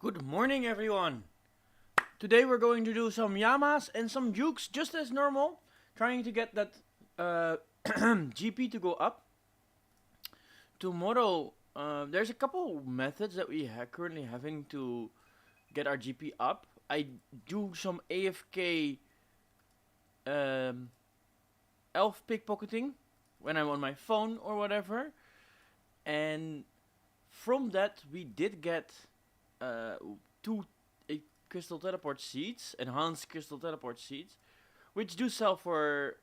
Good morning, everyone. Today we're going to do some Yamas and some Jukes just as normal, trying to get that GP to go up. Tomorrow, there's a couple methods that we currently having to get our GP up. I do some AFK elf pickpocketing when I'm on my phone or whatever, and from that we did get two crystal teleport seeds, enhanced crystal teleport seeds, which do sell for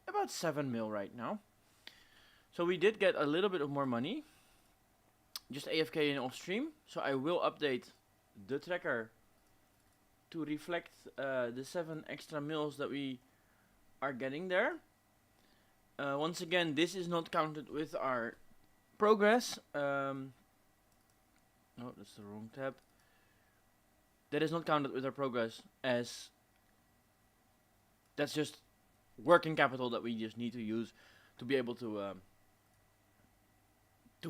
about 7 mil right now. So we did get a little bit of more money, just AFK and off stream. So I will update the tracker to reflect the 7 extra mils that we are getting there. Once again, this is not counted with our progress. No, that's the wrong tab. That is not counted with our progress, as that's just working capital that we just need to use to be able to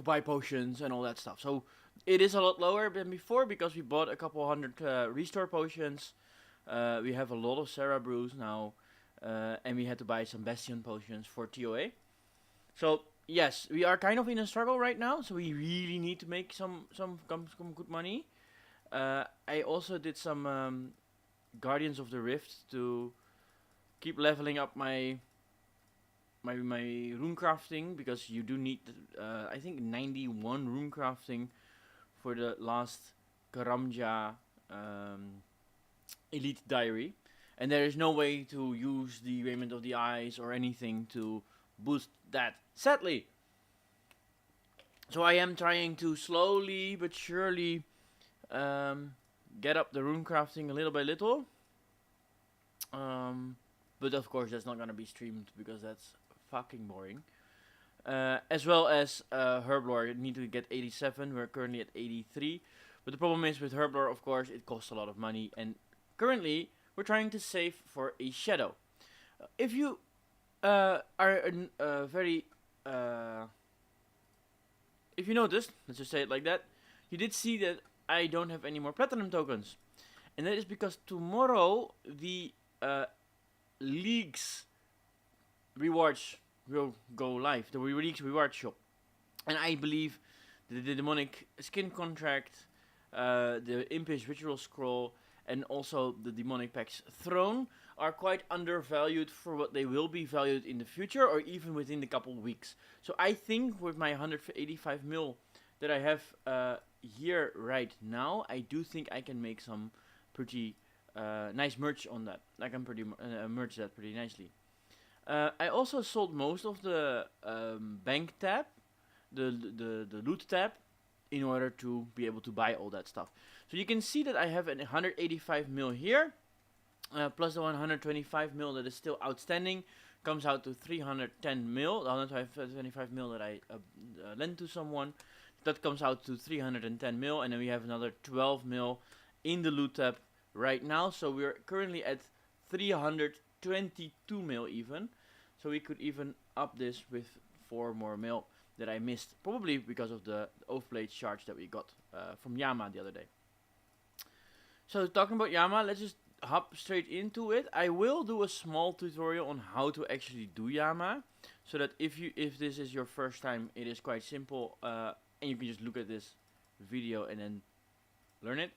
buy potions and all that stuff. So it is a lot lower than before because we bought a couple hundred restore potions. We have a lot of Sarah brews now, and we had to buy some Bastion potions for TOA. So yes, we are kind of in a struggle right now. So we really need to make some good money. I also did some Guardians of the Rift to keep leveling up my rune crafting, because you do need I think 91 rune crafting for the last Karamja Elite Diary, and there is no way to use the Raiment of the Eyes or anything to boost that, sadly. So I am trying to slowly but surely get up the rune crafting a little by little. But of course that's not gonna be streamed because that's fucking boring. As well as Herblore, need to get 87. We're currently at 83. But the problem is with Herblore, of course, it costs a lot of money, and currently we're trying to save for a shadow. If you are very if you noticed, let's just say it like that, you did see that I don't have any more platinum tokens, and that is because tomorrow the League's rewards will go live, the League's reward shop, and I believe the demonic skin contract, the impish ritual scroll, and also the demonic pack's throne are quite undervalued for what they will be valued in the future, or even within the couple weeks. So I think with my 185 mil that I have here right now, I do think I can make some pretty nice merch on that. I can merch that pretty nicely. I also sold most of the bank tab, the loot tab, in order to be able to buy all that stuff. So you can see that I have 185 mil here, plus the 125 mil that is still outstanding, comes out to 310 mil. The 125 mil that I lent to someone, that comes out to 310 mil, and then we have another 12 mil in the loot tab right now. So we're currently at 322 mil even. So we could even up this with 4 more mil that I missed, probably because of the overblade charge that we got from Yama the other day. So talking about Yama, let's just hop straight into it. I will do a small tutorial on how to actually do Yama, so that if this is your first time, it is quite simple, and you can just look at this video and then learn it.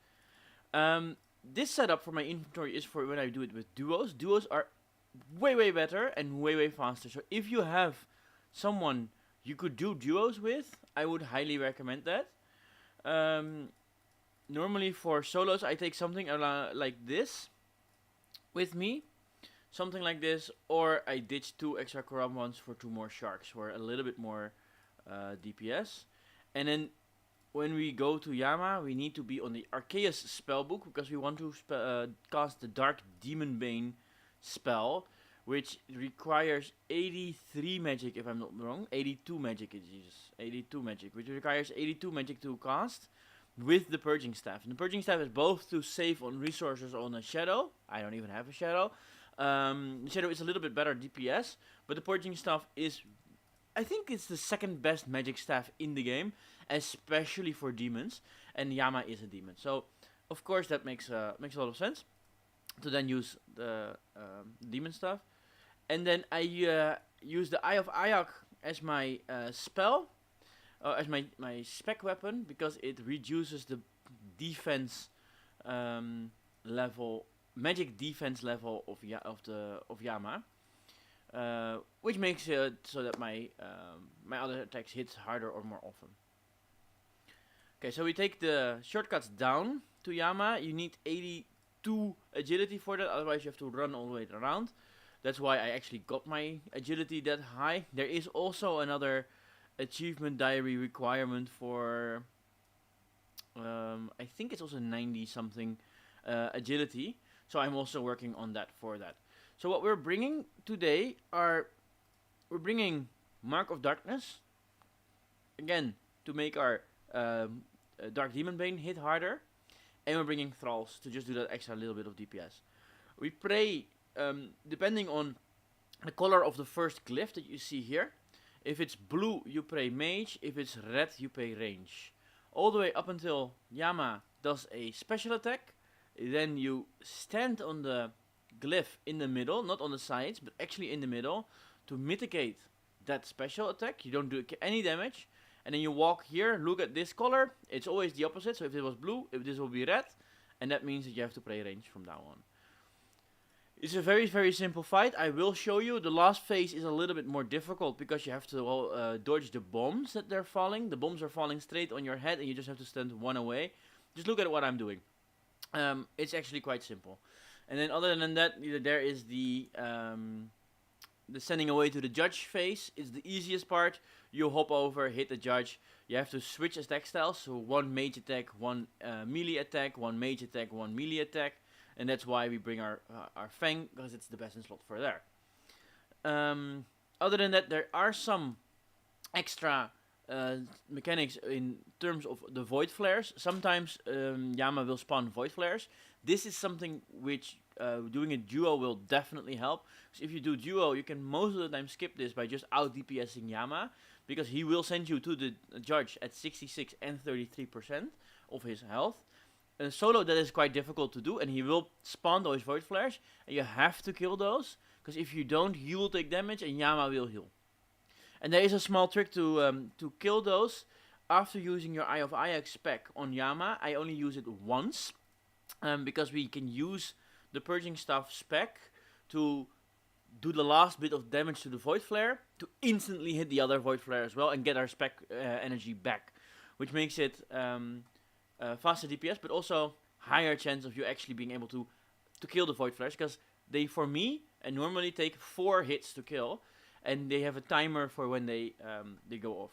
This setup for my inventory is for when I do it with duos. Duos are way better and way faster. So if you have someone you could do duos with, I would highly recommend that. Normally for solos, I take something like this with me, something like this, or I ditch 2 extra Karam ones for 2 more sharks for a little bit more DPS. And then when we go to Yama, we need to be on the Arceus spellbook, because we want to cast the Dark Demon Bane spell, which requires 83 magic, if I'm not wrong. 82 magic, Jesus. 82 magic, which requires 82 magic to cast with the Purging Staff. And the Purging Staff is both to save on resources on a Shadow. I don't even have a Shadow. The Shadow is a little bit better DPS, but the Purging Staff is, I think it's the second best magic staff in the game, especially for demons. and Yama is a demon. So, of course, that makes a lot of sense to then use the demon stuff. And then I use the Eye of Ayak as my spell, as my spec weapon, because it reduces the defense level, magic defense level of Yama, which makes it so that my other attacks hits harder or more often. Okay, so we take the shortcuts down to Yama. You need 82 agility for that, otherwise you have to run all the way around. That's why I actually got my agility that high. There is also another achievement diary requirement for, I think it's also 90 something agility. So I'm also working on that for that. So what we're bringing today we're bringing Mark of Darkness, again, to make our Dark Demon Bane hit harder. And we're bringing Thralls to just do that extra little bit of DPS. We pray, depending on the color of the first glyph that you see here. If it's blue, you pray Mage. If it's red, you pray Range. All the way up until Yama does a special attack. Then you stand on the glyph in the middle, not on the sides, but actually in the middle, to mitigate that special attack. You don't do any damage. And then you walk here, look at this color. It's always the opposite. So if it was blue, if this will be red. And that means that you have to pray Range from now on. It's a very, very simple fight. I will show you. The last phase is a little bit more difficult because you have to dodge the bombs that they're falling. The bombs are falling straight on your head and you just have to stand one away. Just look at what I'm doing. It's actually quite simple. And then other than that, there is the sending away to the judge phase. It's the easiest part. You hop over, hit the judge. You have to switch attack styles. So one mage attack, one melee attack, one mage attack, one melee attack. And that's why we bring our Fang, because it's the best in slot for there. Other than that, there are some extra mechanics in terms of the Void Flares. Sometimes Yama will spawn Void Flares. This is something which doing a duo will definitely help. So if you do duo, you can most of the time skip this by just out DPSing Yama, because he will send you to the judge at 66 and 33% of his health. Solo, that is quite difficult to do, and he will spawn those Void Flares, and you have to kill those, because if you don't, you will take damage and Yama will heal. And there is a small trick to kill those. After using your Eye of Ayak spec on Yama, I only use it once, because we can use the Purging Staff spec to do the last bit of damage to the Void Flare, to instantly hit the other Void Flare as well, and get our spec energy back, which makes it faster DPS, but also higher chance of you actually being able to kill the Void Flares, because they, for me, normally take 4 hits to kill, and they have a timer for when they go off.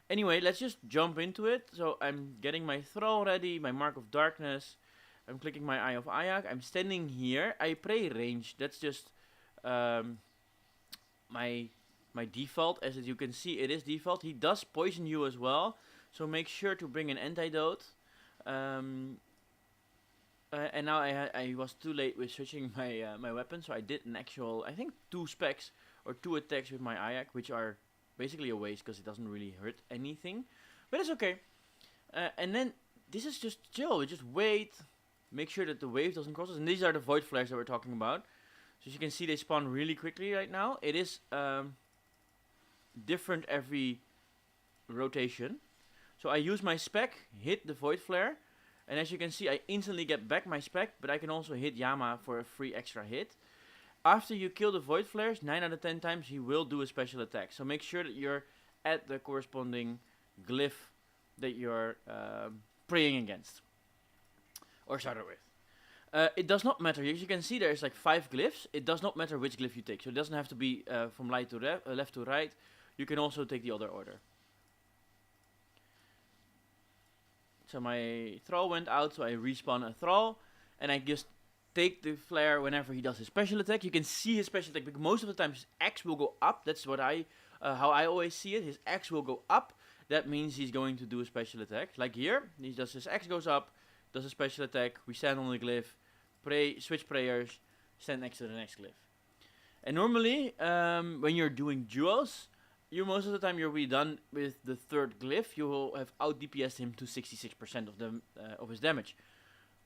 Anyway, let's just jump into it. So I'm getting my Thrall ready, my Mark of Darkness. I'm clicking my Eye of Ayak. I'm standing here. I pray Range. That's just my default. As you can see, it is default. He does poison you as well, so make sure to bring an antidote. And now I was too late with switching my weapon, so I did an actual, I think 2 specs or 2 attacks with my Ayak, which are basically a waste because it doesn't really hurt anything, but it's okay. And then this is just chill. You just wait, make sure that the wave doesn't cross us, and these are the Void Flares that we're talking about. So as you can see, they spawn really quickly right now. It is different every rotation. So I use my spec, hit the Void Flare, and as you can see, I instantly get back my spec, but I can also hit Yama for a free extra hit. After you kill the Void Flares, 9 out of 10 times he will do a special attack. So make sure that you're at the corresponding glyph that you're praying against, or started with. It does not matter. As you can see, there's like 5 glyphs. It does not matter which glyph you take. So it doesn't have to be from left to right. You can also take the other order. So my Thrall went out, so I respawn a Thrall, and I just take the flare whenever he does his special attack. You can see his special attack, because most of the time his axe will go up. That's what how I always see it. His axe will go up. That means he's going to do a special attack. Like here, he does his axe goes up, does a special attack. We stand on the glyph, pray, switch prayers, stand next to the next glyph. And normally, when you're doing duos, most of the time you'll be done with the third glyph. You will have out DPS'd him to 66% of his damage.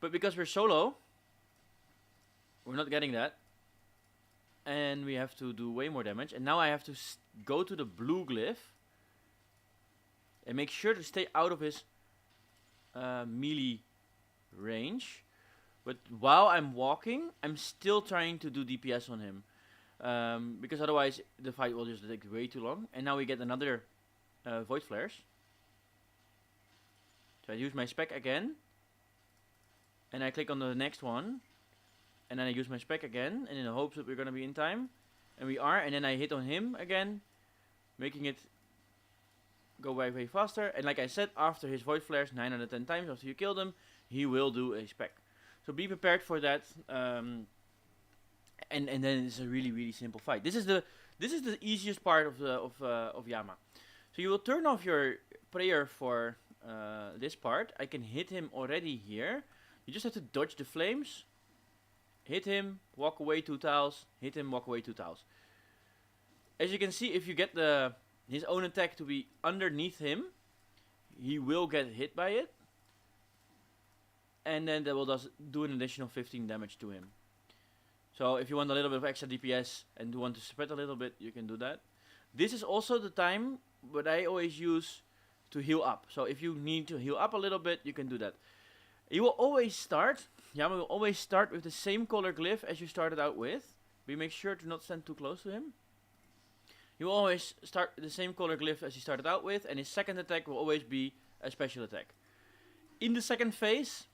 But because we're solo, we're not getting that. And we have to do way more damage. And now I have to go to the blue glyph and make sure to stay out of his melee range. But while I'm walking, I'm still trying to do DPS on him. Because otherwise the fight will just take way too long. And now we get another Void Flares. So I use my spec again. And I click on the next one. And then I use my spec again. And in the hopes that we're going to be in time. And we are. And then I hit on him again. Making it go way faster. And like I said, after his Void Flares 9 out of 10 times after you kill him, he will do a spec. So be prepared for that. And then it's a really simple fight. This is the easiest part of Yama. So you will turn off your prayer for this part. I can hit him already here. You just have to dodge the flames. Hit him, walk away 2 tiles. Hit him, walk away 2 tiles. As you can see, if you get his own attack to be underneath him, he will get hit by it. And then that will do an additional 15 damage to him. So if you want a little bit of extra DPS and want to spread a little bit, you can do that. This is also the time what I always use to heal up. So if you need to heal up a little bit, you can do that. You will always start, Yama will always start with the same color glyph as you started out with. We make sure to not stand too close to him. You will always start with the same color glyph as he started out with, and his second attack will always be a special attack. In the second phase,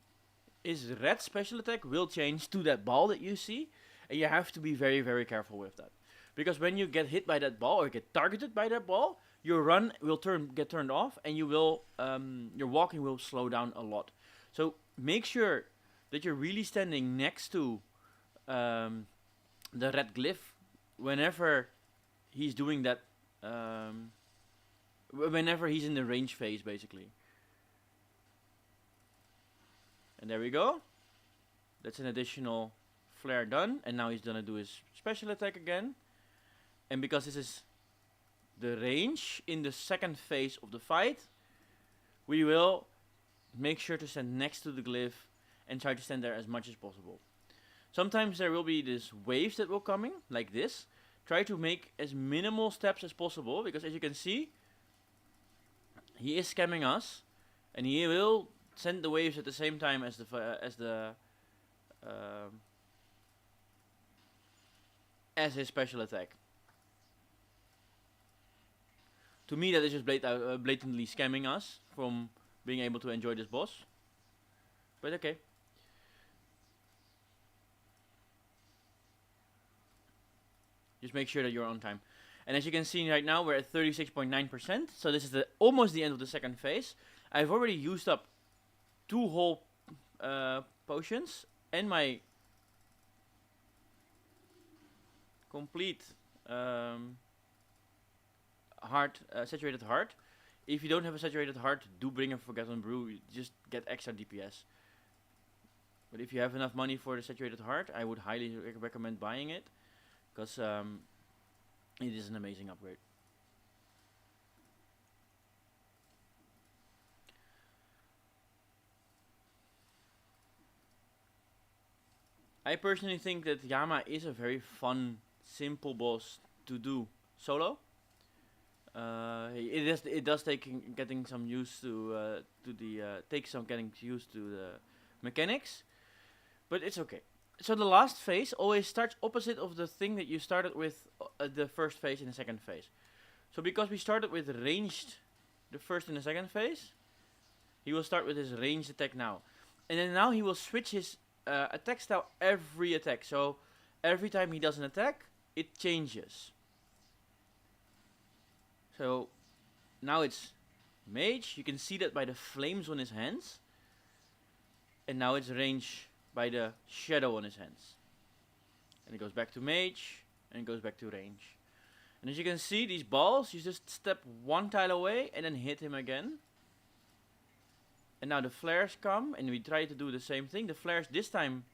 his red special attack will change to that ball that you see, and you have to be very careful with that. Because when you get hit by that ball or get targeted by that ball, your run will get turned off, and you will your walking will slow down a lot. So make sure that you're really standing next to the red glyph whenever he's doing that, whenever he's in the range phase, basically. And there we go. That's an additional flare done. And now he's gonna do his special attack again. And because this is the range in the second phase of the fight, we will make sure to stand next to the glyph and try to stand there as much as possible. Sometimes there will be these waves that will coming, like this. Try to make as minimal steps as possible, because as you can see, he is scamming us, and he will send the waves at the same time as his special attack. To me, that is just blatantly scamming us from being able to enjoy this boss. But okay. Just make sure that you're on time. And as you can see right now, we're at 36.9%. So this is almost the end of the second phase. I've already used up 2 whole potions and my complete saturated heart. If you don't have a saturated heart, do bring a Forgotten Brew. You just get extra DPS. But if you have enough money for the saturated heart, I would highly recommend buying it, because it is an amazing upgrade. I personally think that Yama is a very fun, simple boss to do solo. It does take getting some used to getting used to the mechanics, but it's okay. So the last phase always starts opposite of the thing that you started with the first phase and the second phase. So because we started with ranged the first and the second phase, he will start with his ranged attack now, and then now he will switch his attack style every attack. So every time he does an attack, it changes. So now it's mage. You can see that by the flames on his hands. And now it's range by the shadow on his hands. And it goes back to mage, and it goes back to range. And as you can see, these balls, you just step 1 tile away and then hit him again. And now the flares come, and we try to do the same thing. The flares this time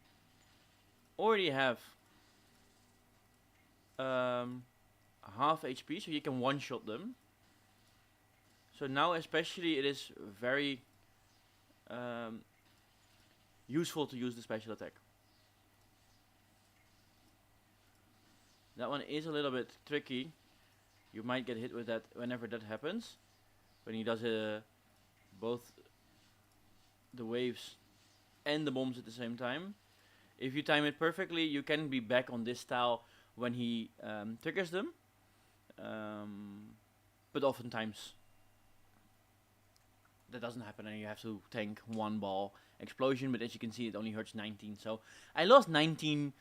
already have half HP, so you can one-shot them. So now especially it is very useful to use the special attack. That one is a little bit tricky. You might get hit with that whenever that happens. When he does both the waves and the bombs at the same time. If you time it perfectly, you can be back on this style when he triggers them. But oftentimes that doesn't happen and you have to tank one ball explosion. But as you can see, it only hurts 19. So I lost 19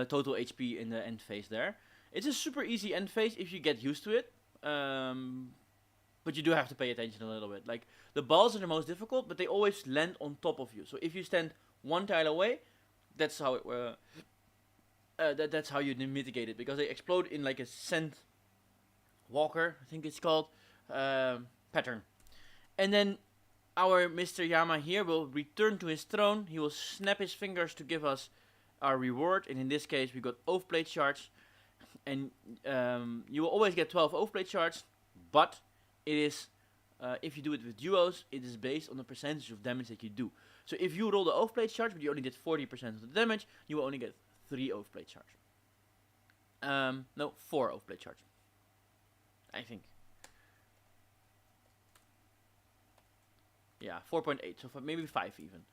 total HP in the end phase there. It's a super easy end phase if you get used to it. But you do have to pay attention a little bit. Like, the balls are the most difficult, but they always land on top of you. So if you stand one tile away, that's how it that's how you mitigate it, because they explode in like a scent walker, I think it's called, pattern. And then our Mr. Yama here will return to his throne. He will snap his fingers to give us our reward, and in this case we got oath plate shards. And you will always get 12 oath plate shards, but it is, if you do it with duos, it is based on the percentage of damage that you do. So if you roll the oath plate charge, but you only did 40% of the damage, you will only get 3 oath plate charge. No, 4 oath plate charge, I think. Yeah, 4.8, so maybe 5 even.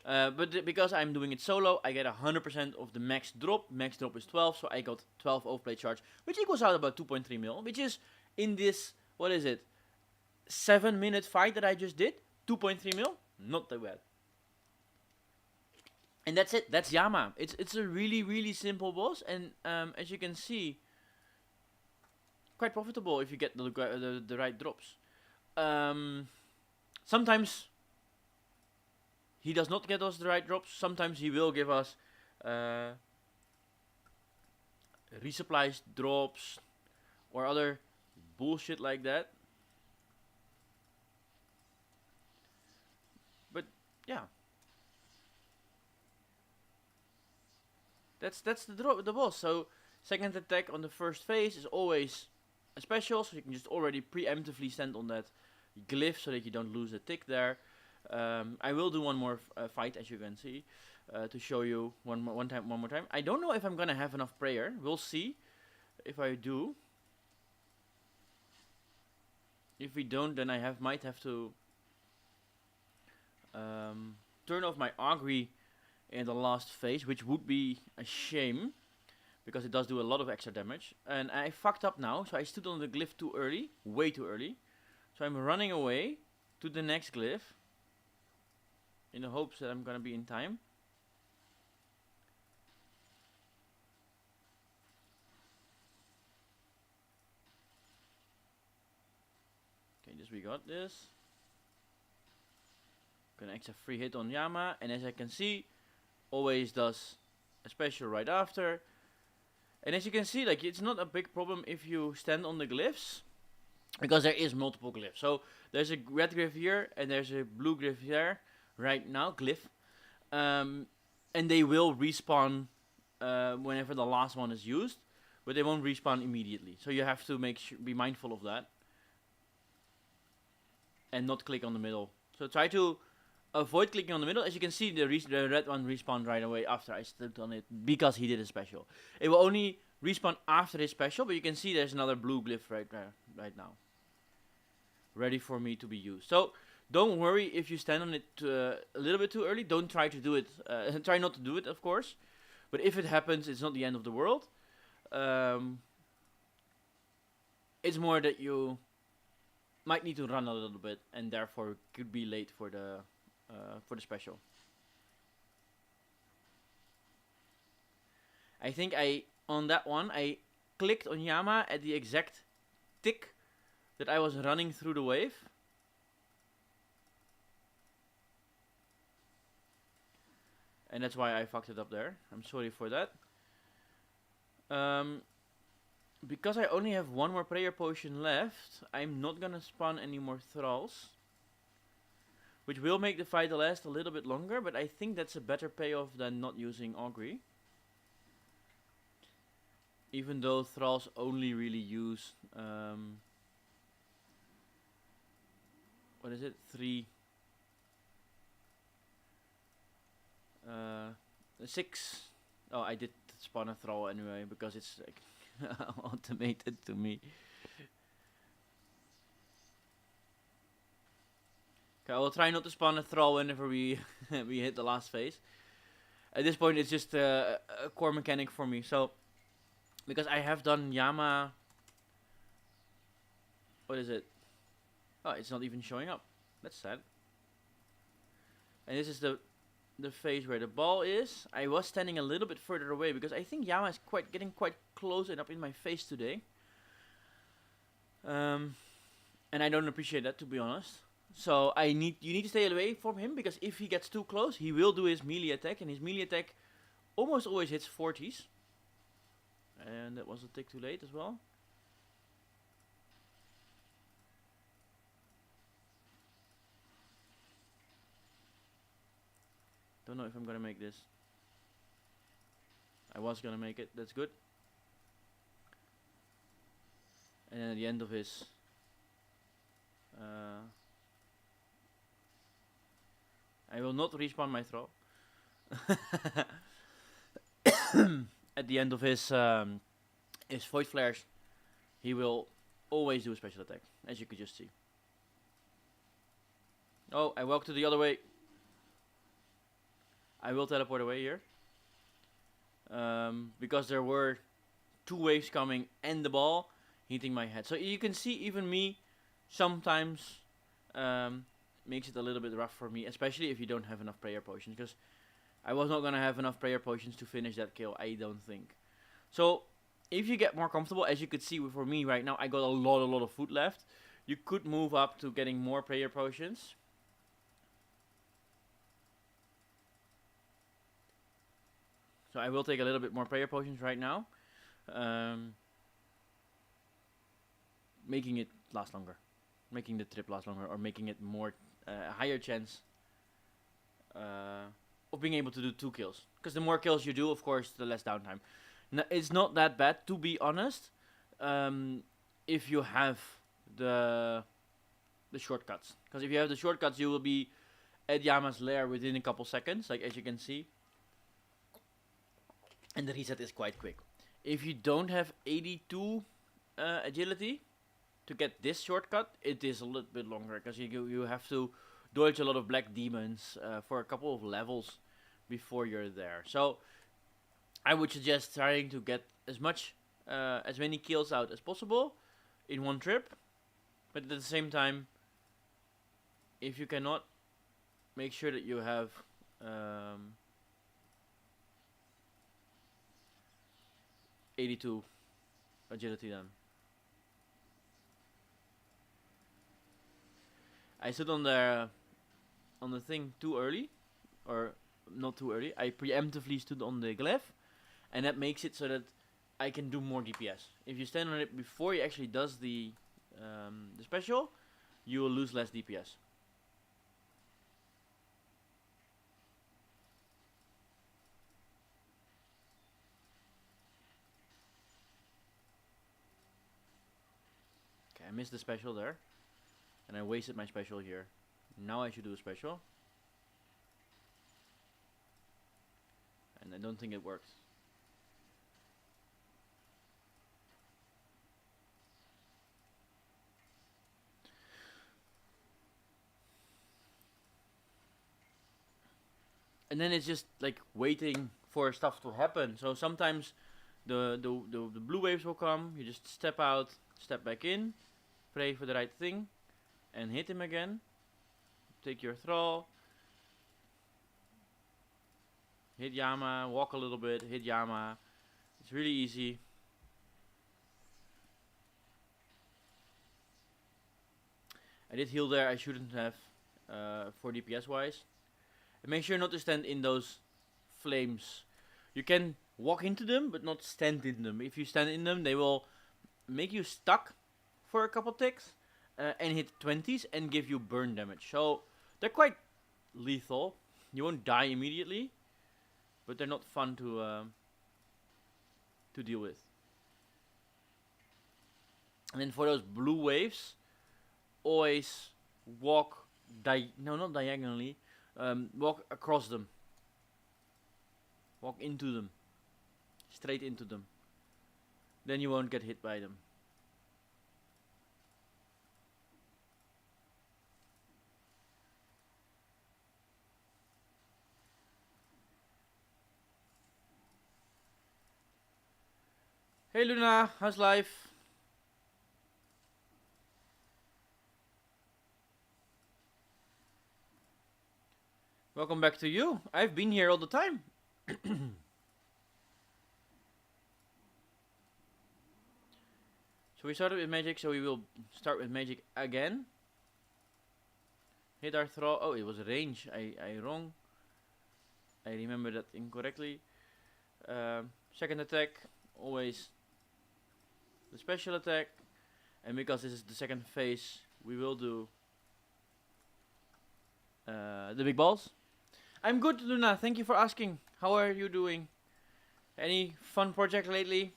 But because I'm doing it solo, I get 100% of the max drop. Max drop is 12, so I got 12 oath plate charge, which equals out about 2.3 mil, which is in this, what is it, 7-minute fight that I just did, 2.3 mil, not that bad. And that's it, that's Yama. It's a really, really simple boss, and as you can see, quite profitable if you get the right drops. Sometimes he does not get us the right drops, sometimes he will give us resupplies drops or other bullshit like that. But yeah, that's the boss. So second attack on the first phase is always a special, so you can just already preemptively stand on that glyph so that you don't lose a tick there. I will do one more fight, as you can see, to show you one more time. I don't know if I'm gonna have enough prayer. We'll see if I do. If we don't, then I might have to turn off my augury in the last phase, which would be a shame, because it does do a lot of extra damage. And I fucked up now, so I stood on the glyph too early, way too early. So I'm running away to the next glyph in the hopes that I'm gonna be in time. Okay, we got this. Gonna extra free hit on Yama, and as I can see, always does a special right after. And as you can see, like, it's not a big problem if you stand on the glyphs, because there is multiple glyphs. So there's a red glyph here and there's a blue glyph there right now, and they will respawn whenever the last one is used, but they won't respawn immediately. So you have to be mindful of that and not click on the middle. So try to avoid clicking on the middle. As you can see, the red one respawned right away after I stepped on it, because he did a special. It will only respawn after his special, but you can see there's another blue glyph right there, right now, ready for me to be used. So don't worry if you stand on it a little bit too early. Don't try to do it. Try not to do it, of course. But if it happens, it's not the end of the world. It's more that you might need to run a little bit, and therefore could be late for the special. I think on that one I clicked on Yama at the exact tick that I was running through the wave. And that's why I fucked it up there. I'm sorry for that. Because I only have one more prayer potion left, I'm not gonna spawn any more thralls, which will make the fight last a little bit longer, but I think that's a better payoff than not using augury. Even though thralls only really use what is it? 3 6. Oh, I did spawn a thrall anyway because it's like automated to me. Okay, I will try not to spawn a thrall whenever we we hit the last phase. At this point, it's just a core mechanic for me. So, because I have done Yama. What is it? Oh, it's not even showing up. That's sad. And this is the phase where the ball is. I was standing a little bit further away because I think Yama is getting quite close and up in my face today. And I don't appreciate that, to be honest. So you need to stay away from him, because if he gets too close, he will do his melee attack, and his melee attack almost always hits 40s. And that was a tick too late as well. Don't know if I'm gonna make this. I was gonna make it, that's good. And then at the end of his I will not respawn my throw. At the end of his void flares, he will always do a special attack, as you could just see. Oh, I walked to the other way. I will teleport away here. Because there were 2 waves coming and the ball hitting my head. So you can see even me sometimes makes it a little bit rough for me, especially if you don't have enough prayer potions, because I was not gonna have enough prayer potions to finish that kill, I don't think. So if you get more comfortable, as you could see for me right now, I got a lot of food left. You could move up to getting more prayer potions. So I will take a little bit more prayer potions right now, making it last longer, making the trip last longer, or making it more higher chance of being able to do 2 kills. Because the more kills you do, of course, the less downtime. It's not that bad, to be honest, if you have the shortcuts. Because if you have the shortcuts, you will be at Yama's lair within a couple seconds, like as you can see. And the reset is quite quick. If you don't have 82 agility to get this shortcut, it is a little bit longer, because you have to dodge a lot of black demons for a couple of levels before you're there. So I would suggest trying to get as many kills out as possible in one trip, but at the same time, if you cannot, make sure that you have 82 agility then. I stood on the thing too early, or not too early. I preemptively stood on the glyph, and that makes it so that I can do more DPS. If you stand on it before he actually does the special, you will lose less DPS. Okay, I missed the special there, and I wasted my special here. Now I should do a special, and I don't think it worked. And then it's just like waiting for stuff to happen. So sometimes the blue waves will come. You just step out, step back in, pray for the right thing, and hit him again. Take your thrall, hit Yama, walk a little bit, hit Yama. It's really easy. I did heal there. I shouldn't have for DPS wise. And make sure not to stand in those flames. You can walk into them, but not stand in them. If you stand in them, they will make you stuck for a couple ticks and hit 20s and give you burn damage. So they're quite lethal. You won't die immediately, but they're not fun to deal with. And then for those blue waves, always walk not diagonally, walk across them. Walk into them. Straight into them. Then you won't get hit by them. Hey Luna, how's life? Welcome back to you. I've been here all the time. So we started with magic, so we will start with magic again. Hit our throw. Oh, it was range. I wrong. I remember that incorrectly. Second attack, always the special attack. And because this is the second phase, we will do the big balls. I'm good, Luna. Thank you for asking. How are you doing? Any fun project lately?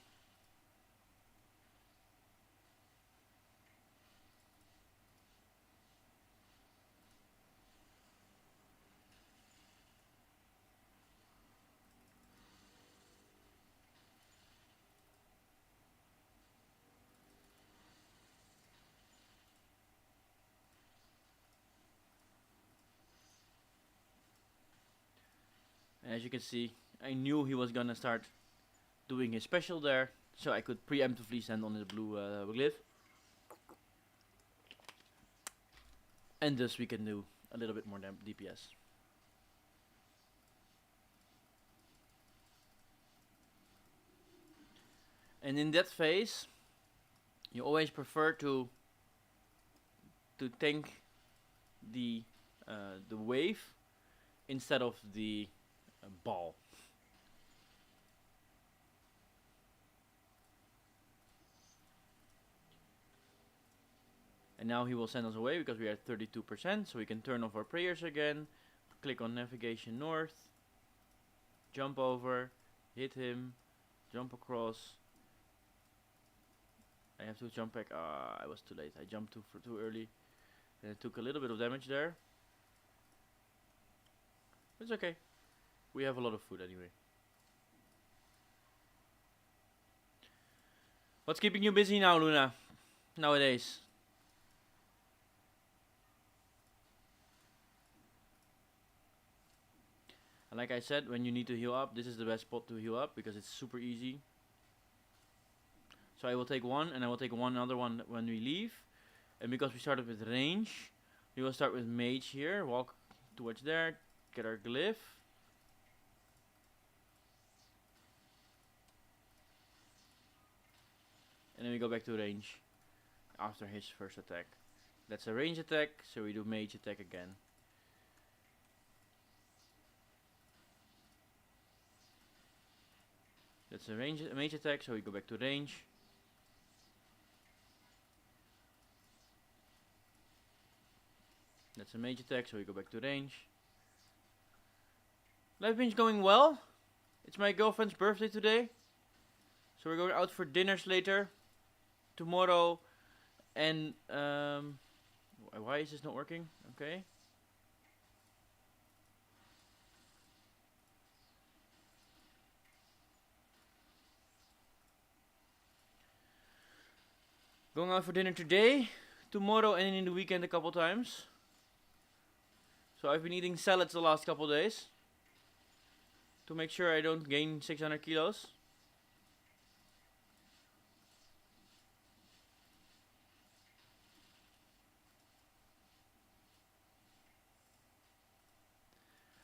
And as you can see, I knew he was gonna start doing his special there, so I could preemptively send on the blue glyph. And thus we can do a little bit more DPS. And in that phase, you always prefer to tank the wave instead of the ball. And now he will send us away because we are at 32%, so we can turn off our prayers again. Click on navigation north, jump over, hit him, jump across. I have to jump back. I was too late. I jumped too early, and it took a little bit of damage there. It's okay. We have a lot of food anyway. What's keeping you busy now, Luna? Nowadays? And like I said, when you need to heal up, this is the best spot to heal up because it's super easy. So I will take one, and I will take one other one when we leave. And because we started with range, we will start with mage here. Walk towards there, get our glyph. And then we go back to range after his first attack. That's a range attack, so we do mage attack again. That's a mage attack, so we go back to range. That's a mage attack, so we go back to range. Life binge going well. It's my girlfriend's birthday today, so we're going out for dinners later. Tomorrow, and why is this not working? Okay. Going out for dinner today, tomorrow, and in the weekend a couple times. So I've been eating salads the last couple days to make sure I don't gain 600 kilos.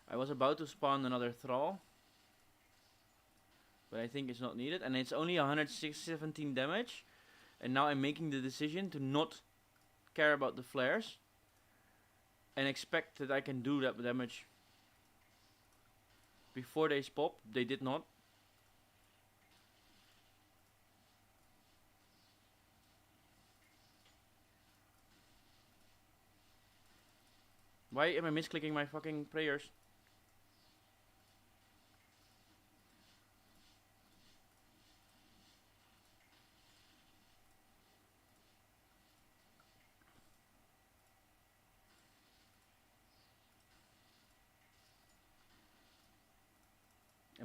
I was about to spawn another thrall, but I think it's not needed, and it's only 117 damage. And now I'm making the decision to not care about the flares and expect that I can do that damage before they pop. They did not. Why am I misclicking my fucking prayers?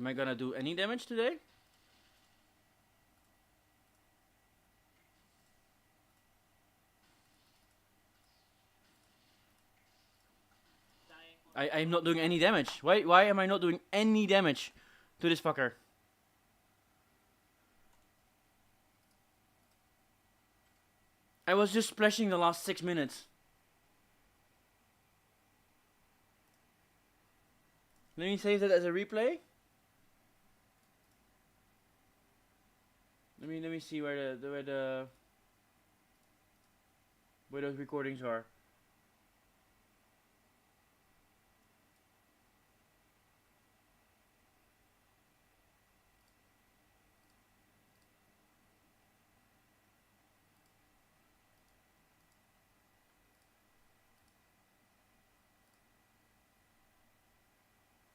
Am I gonna do any damage today? I'm not doing any damage. Why am I not doing any damage to this fucker? I was just splashing the last 6 minutes. Let me save that as a replay. Let me see where those recordings are.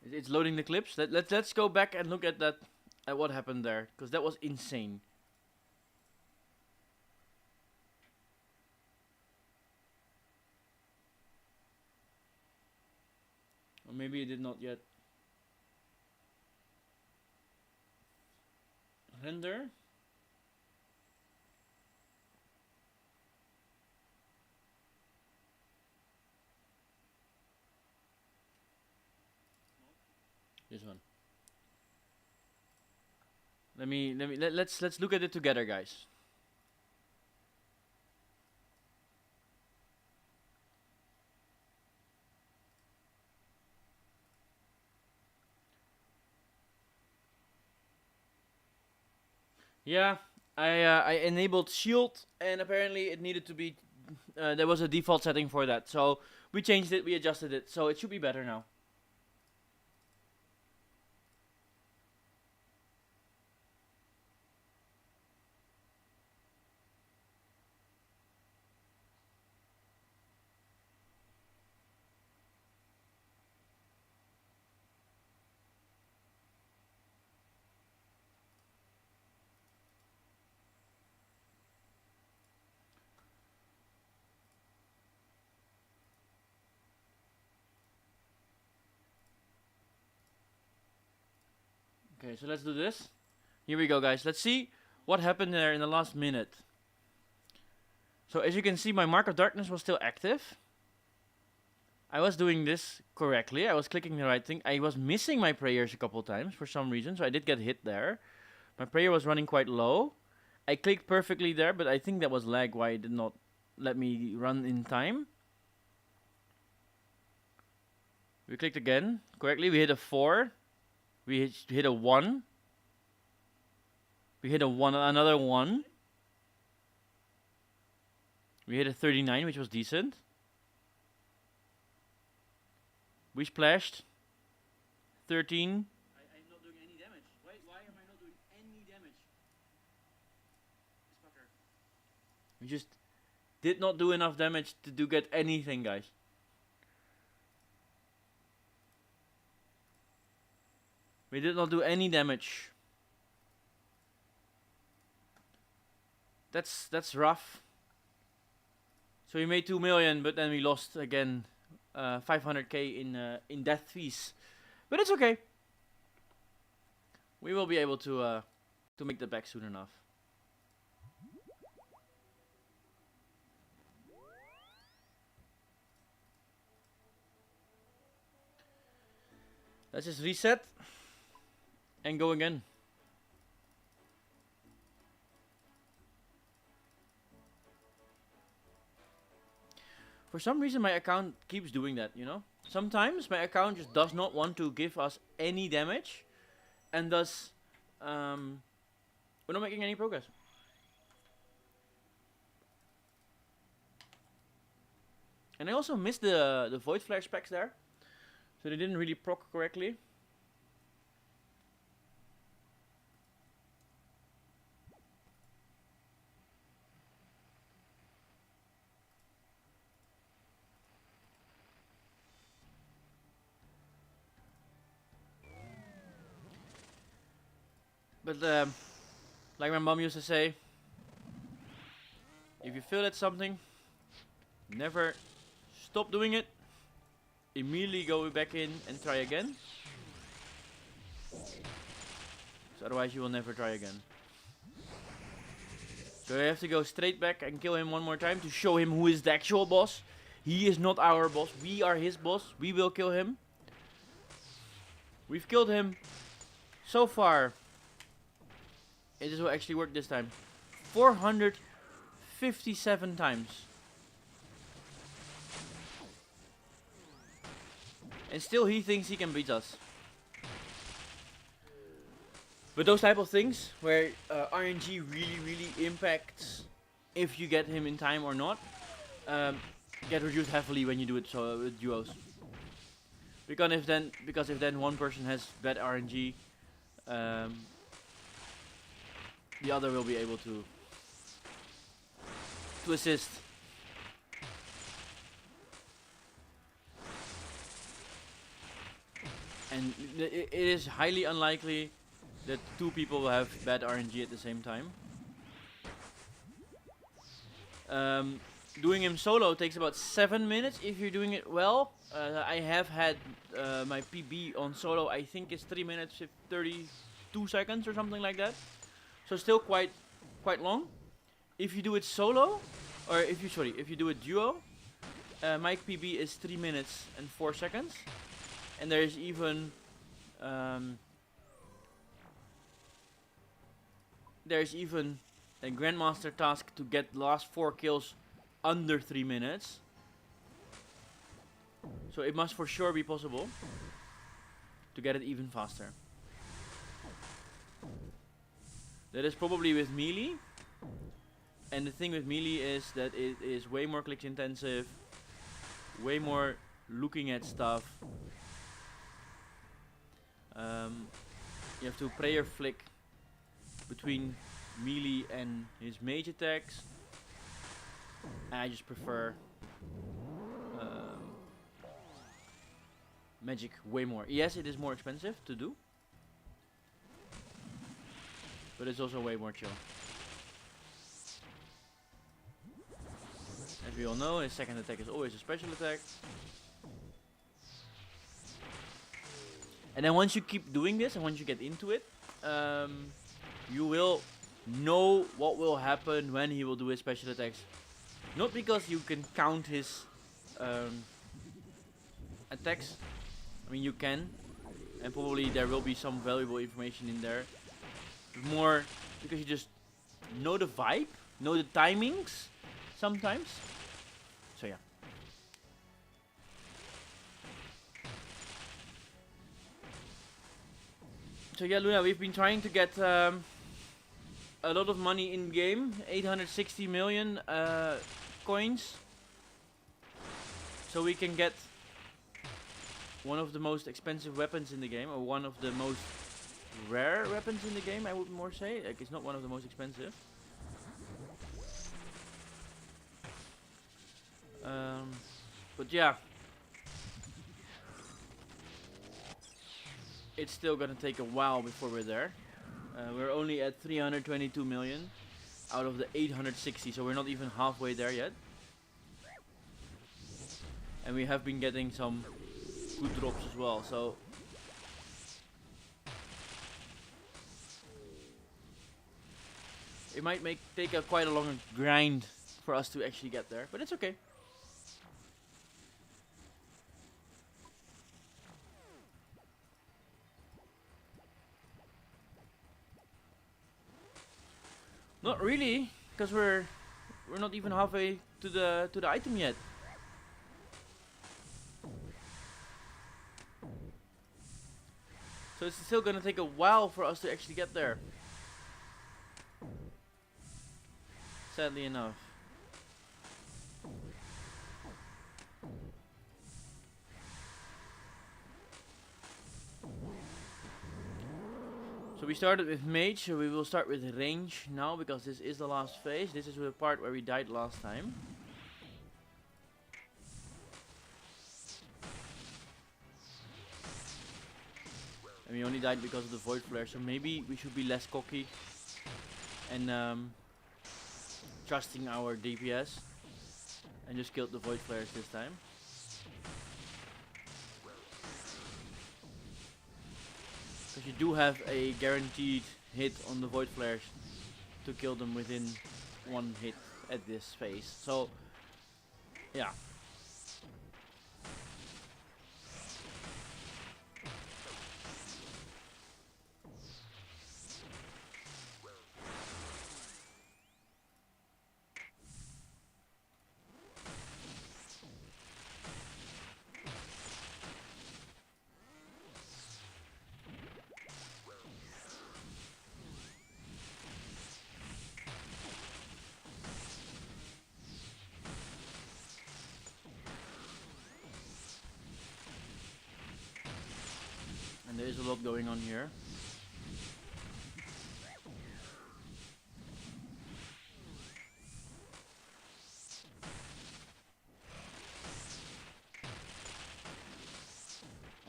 It's loading the clips. Let's go back and look at that, at what happened there, because that was insane. Or maybe it did not yet. Render. This one. Let's look at it together, guys. Yeah, I enabled shield, and apparently it needed to be there was a default setting for that. So we changed it, we adjusted it, so it should be better now. Okay, so let's do this. Here we go, guys. Let's see what happened there in the last minute. So as you can see, my mark of darkness was still active. I was doing this correctly. I was clicking the right thing. I was missing my prayers a couple times for some reason, so I did get hit there. My prayer was running quite low. I clicked perfectly there, but I think that was lag, why it did not let me run in time. We clicked again correctly. We hit a 4. We hit a 1. We hit a 1, another 1. We hit a 39, which was decent. We splashed 13. I'm not doing any damage. Why am I not doing any damage? This fucker. We just did not do enough damage to get anything, guys. We did not do any damage. That's rough. So we made 2 million, but then we lost again 500k in death fees. But it's okay. We will be able to make that back soon enough. Let's just reset and go again. For some reason my account keeps doing that, you know? Sometimes my account just does not want to give us any damage, and thus we're not making any progress. And I also missed the void flare specs there, so they didn't really proc correctly. But like my mom used to say, if you fail at something, never stop doing it. Immediately go back in and try again. So otherwise you will never try again. So you have to go straight back and kill him one more time to show him who is the actual boss. He is not our boss. We are his boss. We will kill him. We've killed him so far. It will actually work this time. 457 times. And still he thinks he can beat us. But those type of things, where RNG really impacts if you get him in time or not, get reduced heavily when you do it with duos. Because if then one person has bad RNG, the other will be able to assist. And it is highly unlikely that two people will have bad RNG at the same time. Doing him solo takes about 7 minutes if you're doing it well. I have had my PB on solo, I think it's 3 minutes 32 seconds or something like that. So still quite long. If you do it solo, or if you do it duo, my PB is 3 minutes and 4 seconds. And there is even a Grandmaster task to get the last 4 kills under 3 minutes. So it must for sure be possible to get it even faster. That is probably with melee. And the thing with melee is that it is way more clicks intensive, way more looking at stuff. You have to prayer flick between melee and his mage attacks. I just prefer magic way more. Yes, it is more expensive to do, but it's also way more chill. As we all know, his second attack is always a special attack. And then once you keep doing this and once you get into it, you will know what will happen when he will do his special attacks. Not because you can count his attacks. I mean, you can, and probably there will be some valuable information in there. But more because you just know the vibe, know the timings sometimes. So yeah. So yeah, Luna, we've been trying to get a lot of money in game, 860 million coins, so we can get one of the most expensive weapons in the game, or one of the most rare weapons in the game, I would more say. Like, it's not one of the most expensive. But yeah, it's still gonna take a while before we're there. We're only at 322 million out of the 860, so we're not even halfway there yet. And we have been getting some good drops as well, so it might take a quite a long grind for us to actually get there, but it's okay. Not really, because we're not even halfway to the item yet. So it's still gonna take a while for us to actually get there. Sadly enough. So we started with mage, so we will start with range now, because this is the last phase. This is the part where we died last time. And we only died because of the void flare, so maybe we should be less cocky and trusting our DPS and just killed the void flares this time. Because you do have a guaranteed hit on the Void Flares to kill them within one hit at this phase. So, yeah. And there is a lot going on here.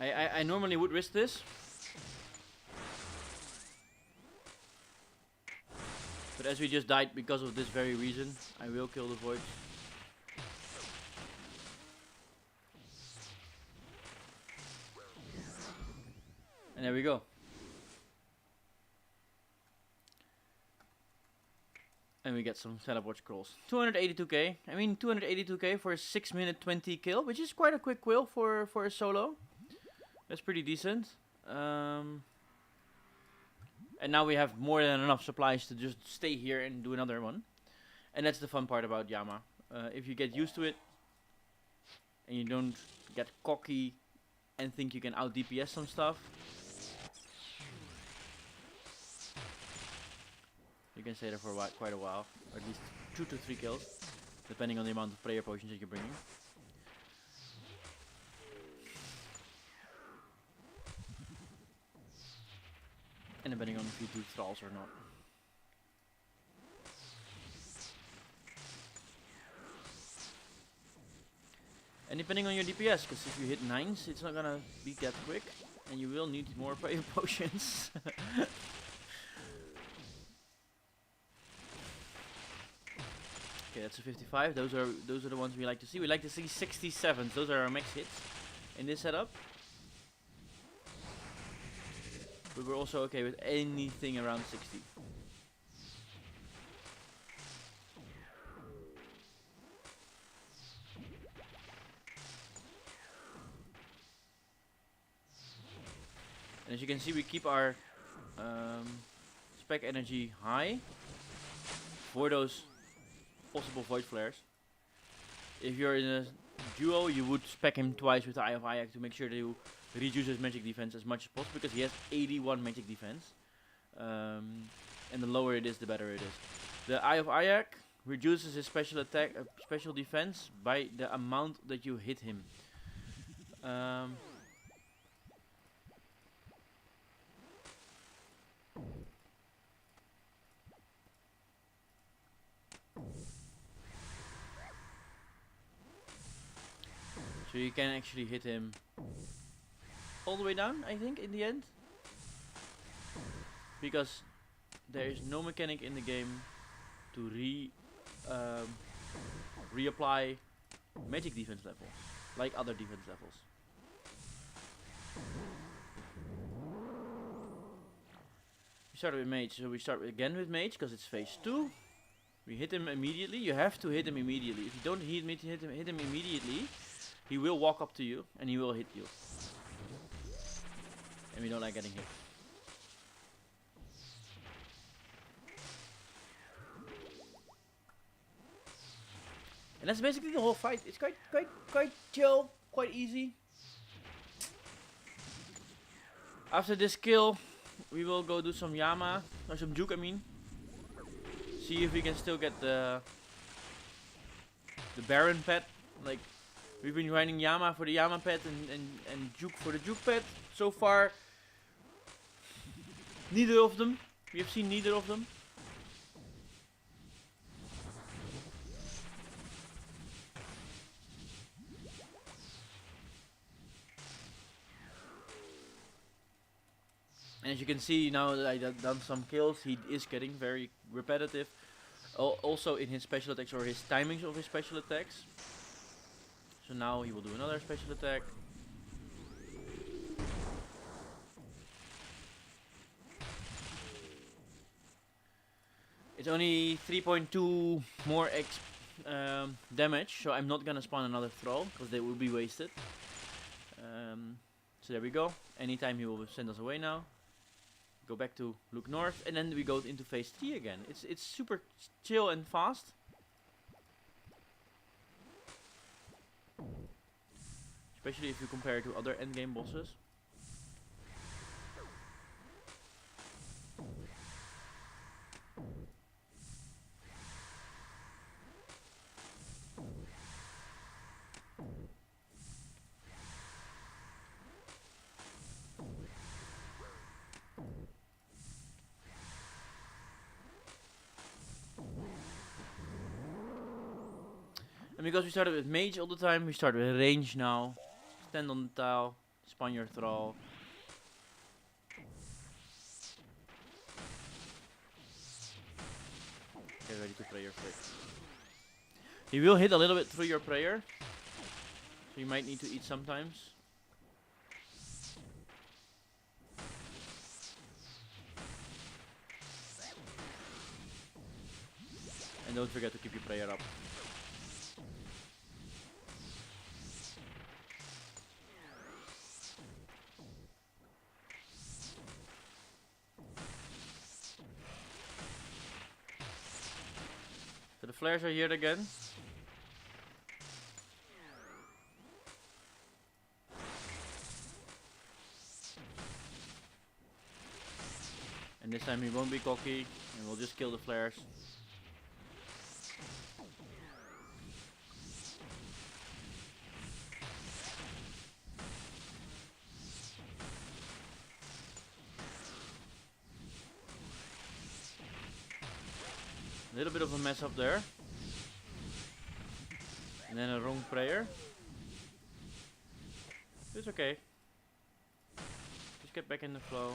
I normally would risk this, but as we just died because of this very reason, I will kill the Void. And there we go. And we get some teleport scrolls. 282k. I mean 282k for a 6-minute 20 kill, which is quite a quick kill for a solo. That's pretty decent. And now we have more than enough supplies to just stay here and do another one. And that's the fun part about Yama. If you get used to it, and you don't get cocky and think you can out DPS some stuff, you can stay there for quite a while. Or at least 2 to 3 kills, depending on the amount of prayer potions that you're bringing. And depending on if you do thralls or not. And depending on your DPS, because if you hit 9s, it's not gonna be that quick, and you will need more prayer potions. Okay, that's a 55. Those are the ones we like to see. We like to see 67s. Those are our max hits in this setup. But we're also okay with anything around 60. And as you can see, we keep our spec energy high for those possible Void Flares. If you're in a duo, you would spec him twice with the Eye of Ayak to make sure that you reduce his magic defense as much as possible, because he has 81 magic defense. And the lower it is, the better it is. The Eye of Ayak reduces his special attack, special defense by the amount that you hit him. So you can actually hit him all the way down, I think, in the end. Because there is no mechanic in the game to reapply magic defense level, like other defense levels. We started with mage, so we start again with mage because it's phase 2. We hit him immediately. You have to hit him immediately. If you don't hit him immediately, he will walk up to you and he will hit you. And we don't like getting hit. And that's basically the whole fight. It's quite chill, quite easy. After this kill, we will go do some Yama, or some juke I mean. See if we can still get the Baron pet. Like, we've been grinding Yama for the Yama pet and juke for the juke pet. So far, neither of them. We have seen neither of them. And as you can see, now that I've done some kills, he is getting very repetitive. Also in his special attacks, or his timings of his special attacks. So now he will do another special attack. It's only 3.2 more damage, so I'm not gonna spawn another thrall because they will be wasted. So there we go. Anytime he will send us away now. Go back to look north, and then we go into phase 3 again. It's super chill and fast. Especially if you compare it to other endgame bosses. And because we started with mage all the time, we start with range now. Stand on the tile, spawn your thrall. Get ready to pray your flick. He will hit a little bit through your prayer, so you might need to eat sometimes. And don't forget to keep your prayer up. So the flares are here again. And this time he won't be cocky, and we'll just kill the flares. A little bit of a mess up there. And then a wrong prayer. It's okay. Just get back in the flow.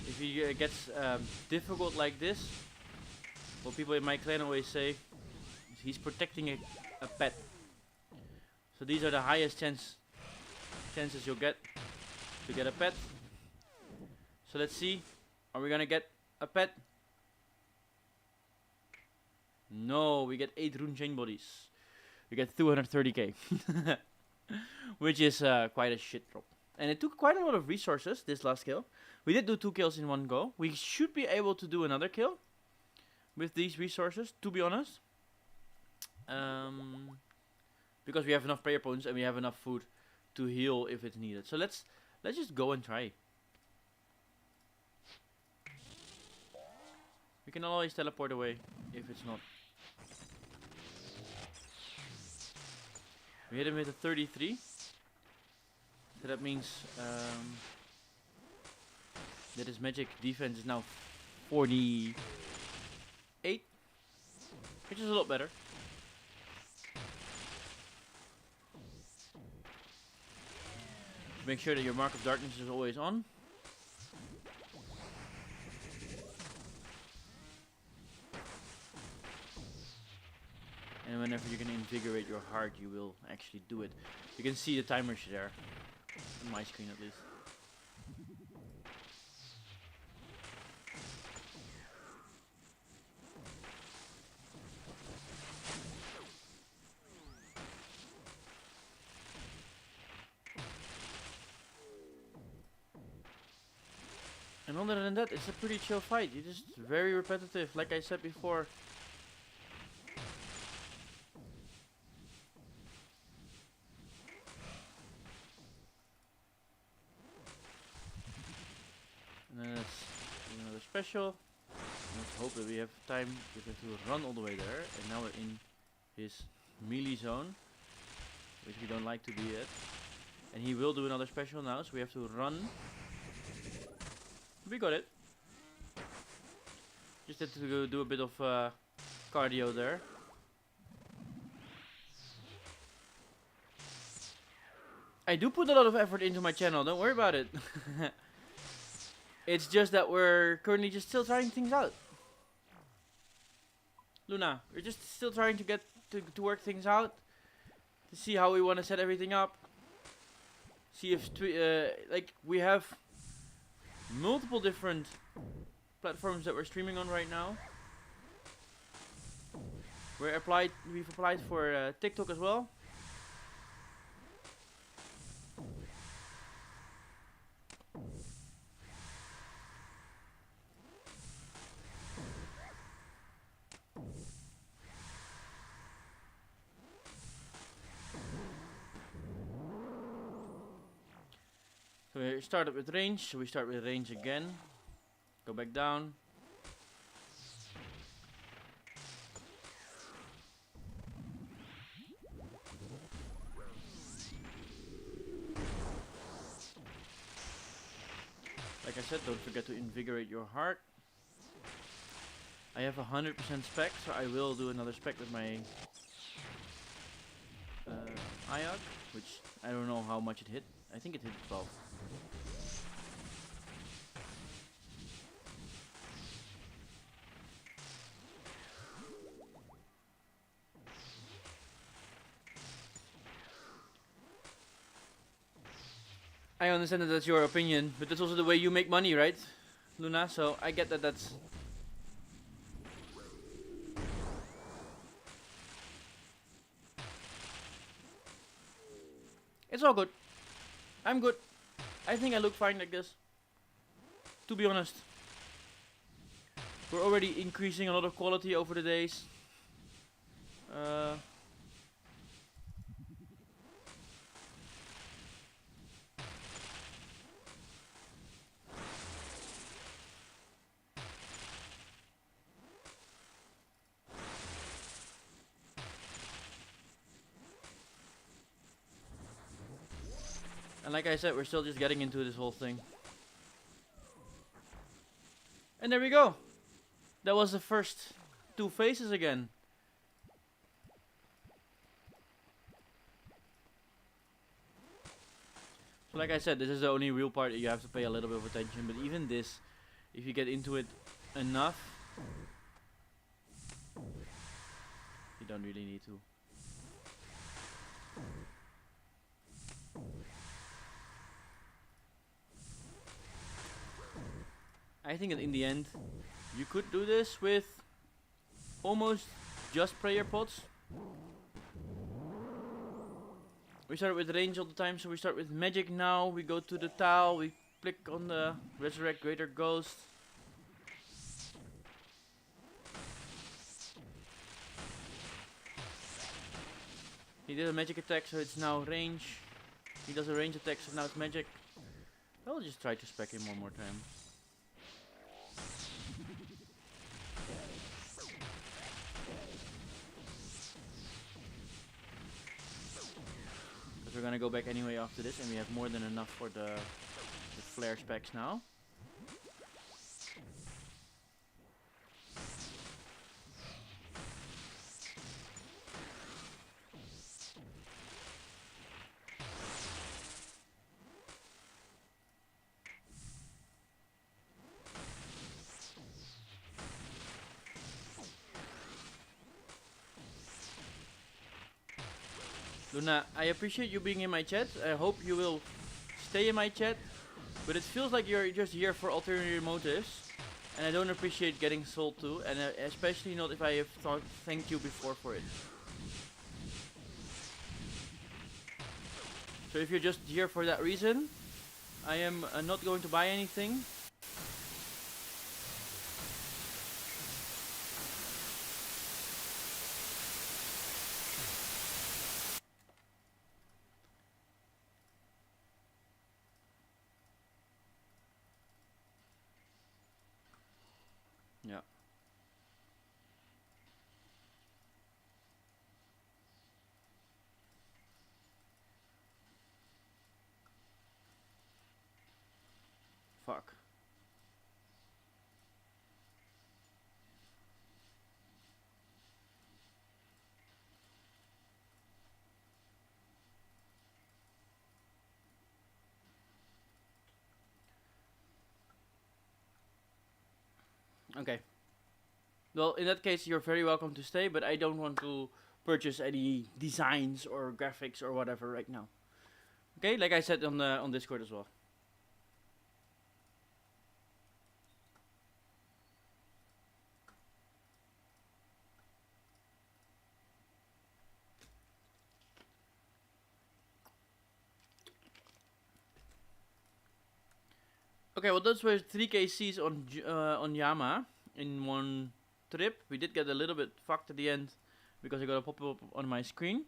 If he gets difficult like this, what people in my clan always say is he's protecting a pet. So these are the highest chances you'll get to get a pet. So let's see, are we gonna get a pet? No, we get 8 rune chain bodies. We get 230k, which is quite a shit drop. And it took quite a lot of resources, this last kill. We did do 2 kills in one go. We should be able to do another kill with these resources, to be honest. Because we have enough prayer points and we have enough food to heal if it's needed. So let's just go and try. We can always teleport away if it's not. We hit him with a 33. So that means that his magic defense is now 48, which is a lot better. Make sure that your mark of darkness is always on. And whenever you can invigorate your heart, you will actually do it. You can see the timers there, on my screen at least. And other than that, it's a pretty chill fight. It's just very repetitive, like I said before. And then let's do another special. Let's hope that we have time because we have to run all the way there. And now we're in his melee zone, which we don't like to be at. And he will do another special now, so we have to run. We got it. Just had to go do a bit of cardio there. I do put a lot of effort into my channel, don't worry about it. It's just that we're currently just still trying things out. Luna, we're just still trying to get to work things out. To see how we want to set everything up. See if like we have multiple different platforms that we're streaming on right now. We've applied for TikTok as well. So we started with range, so we start with range again. Go back down. Like I said, don't forget to invigorate your heart. I have 100% spec, so I will do another spec with my IOC, which I don't know how much it hit. I think it hit 12. I understand that that's your opinion, but that's also the way you make money, right, Luna? So I get that that's... It's all good. I'm good. I think I look fine like this. To be honest. We're already increasing a lot of quality over the days. And like I said, we're still just getting into this whole thing. And there we go. That was the first 2 phases again. So like I said, this is the only real part that you have to pay a little bit of attention. But even this, if you get into it enough, you don't really need to. I think that in the end, you could do this with almost just prayer pots. We start with range all the time, so we start with magic now. We go to the towel, we click on the resurrect greater ghost. He did a magic attack, so it's now range. He does a range attack, so now it's magic. I'll just try to spec him one more time. We're gonna go back anyway after this, and we have more than enough for the flare specs now. Luna, I appreciate you being in my chat. I hope you will stay in my chat. But it feels like you're just here for ulterior motives. And I don't appreciate getting sold to. And especially not if I have thanked you before for it. So if you're just here for that reason, I am not going to buy anything. Yeah. Fuck. Okay. Well, in that case, you're very welcome to stay, but I don't want to purchase any designs or graphics or whatever right now. Okay, like I said on Discord as well. Okay, well those were 3 KCs on Yama in one trip. We did get a little bit fucked at the end because I got a pop-up on my screen.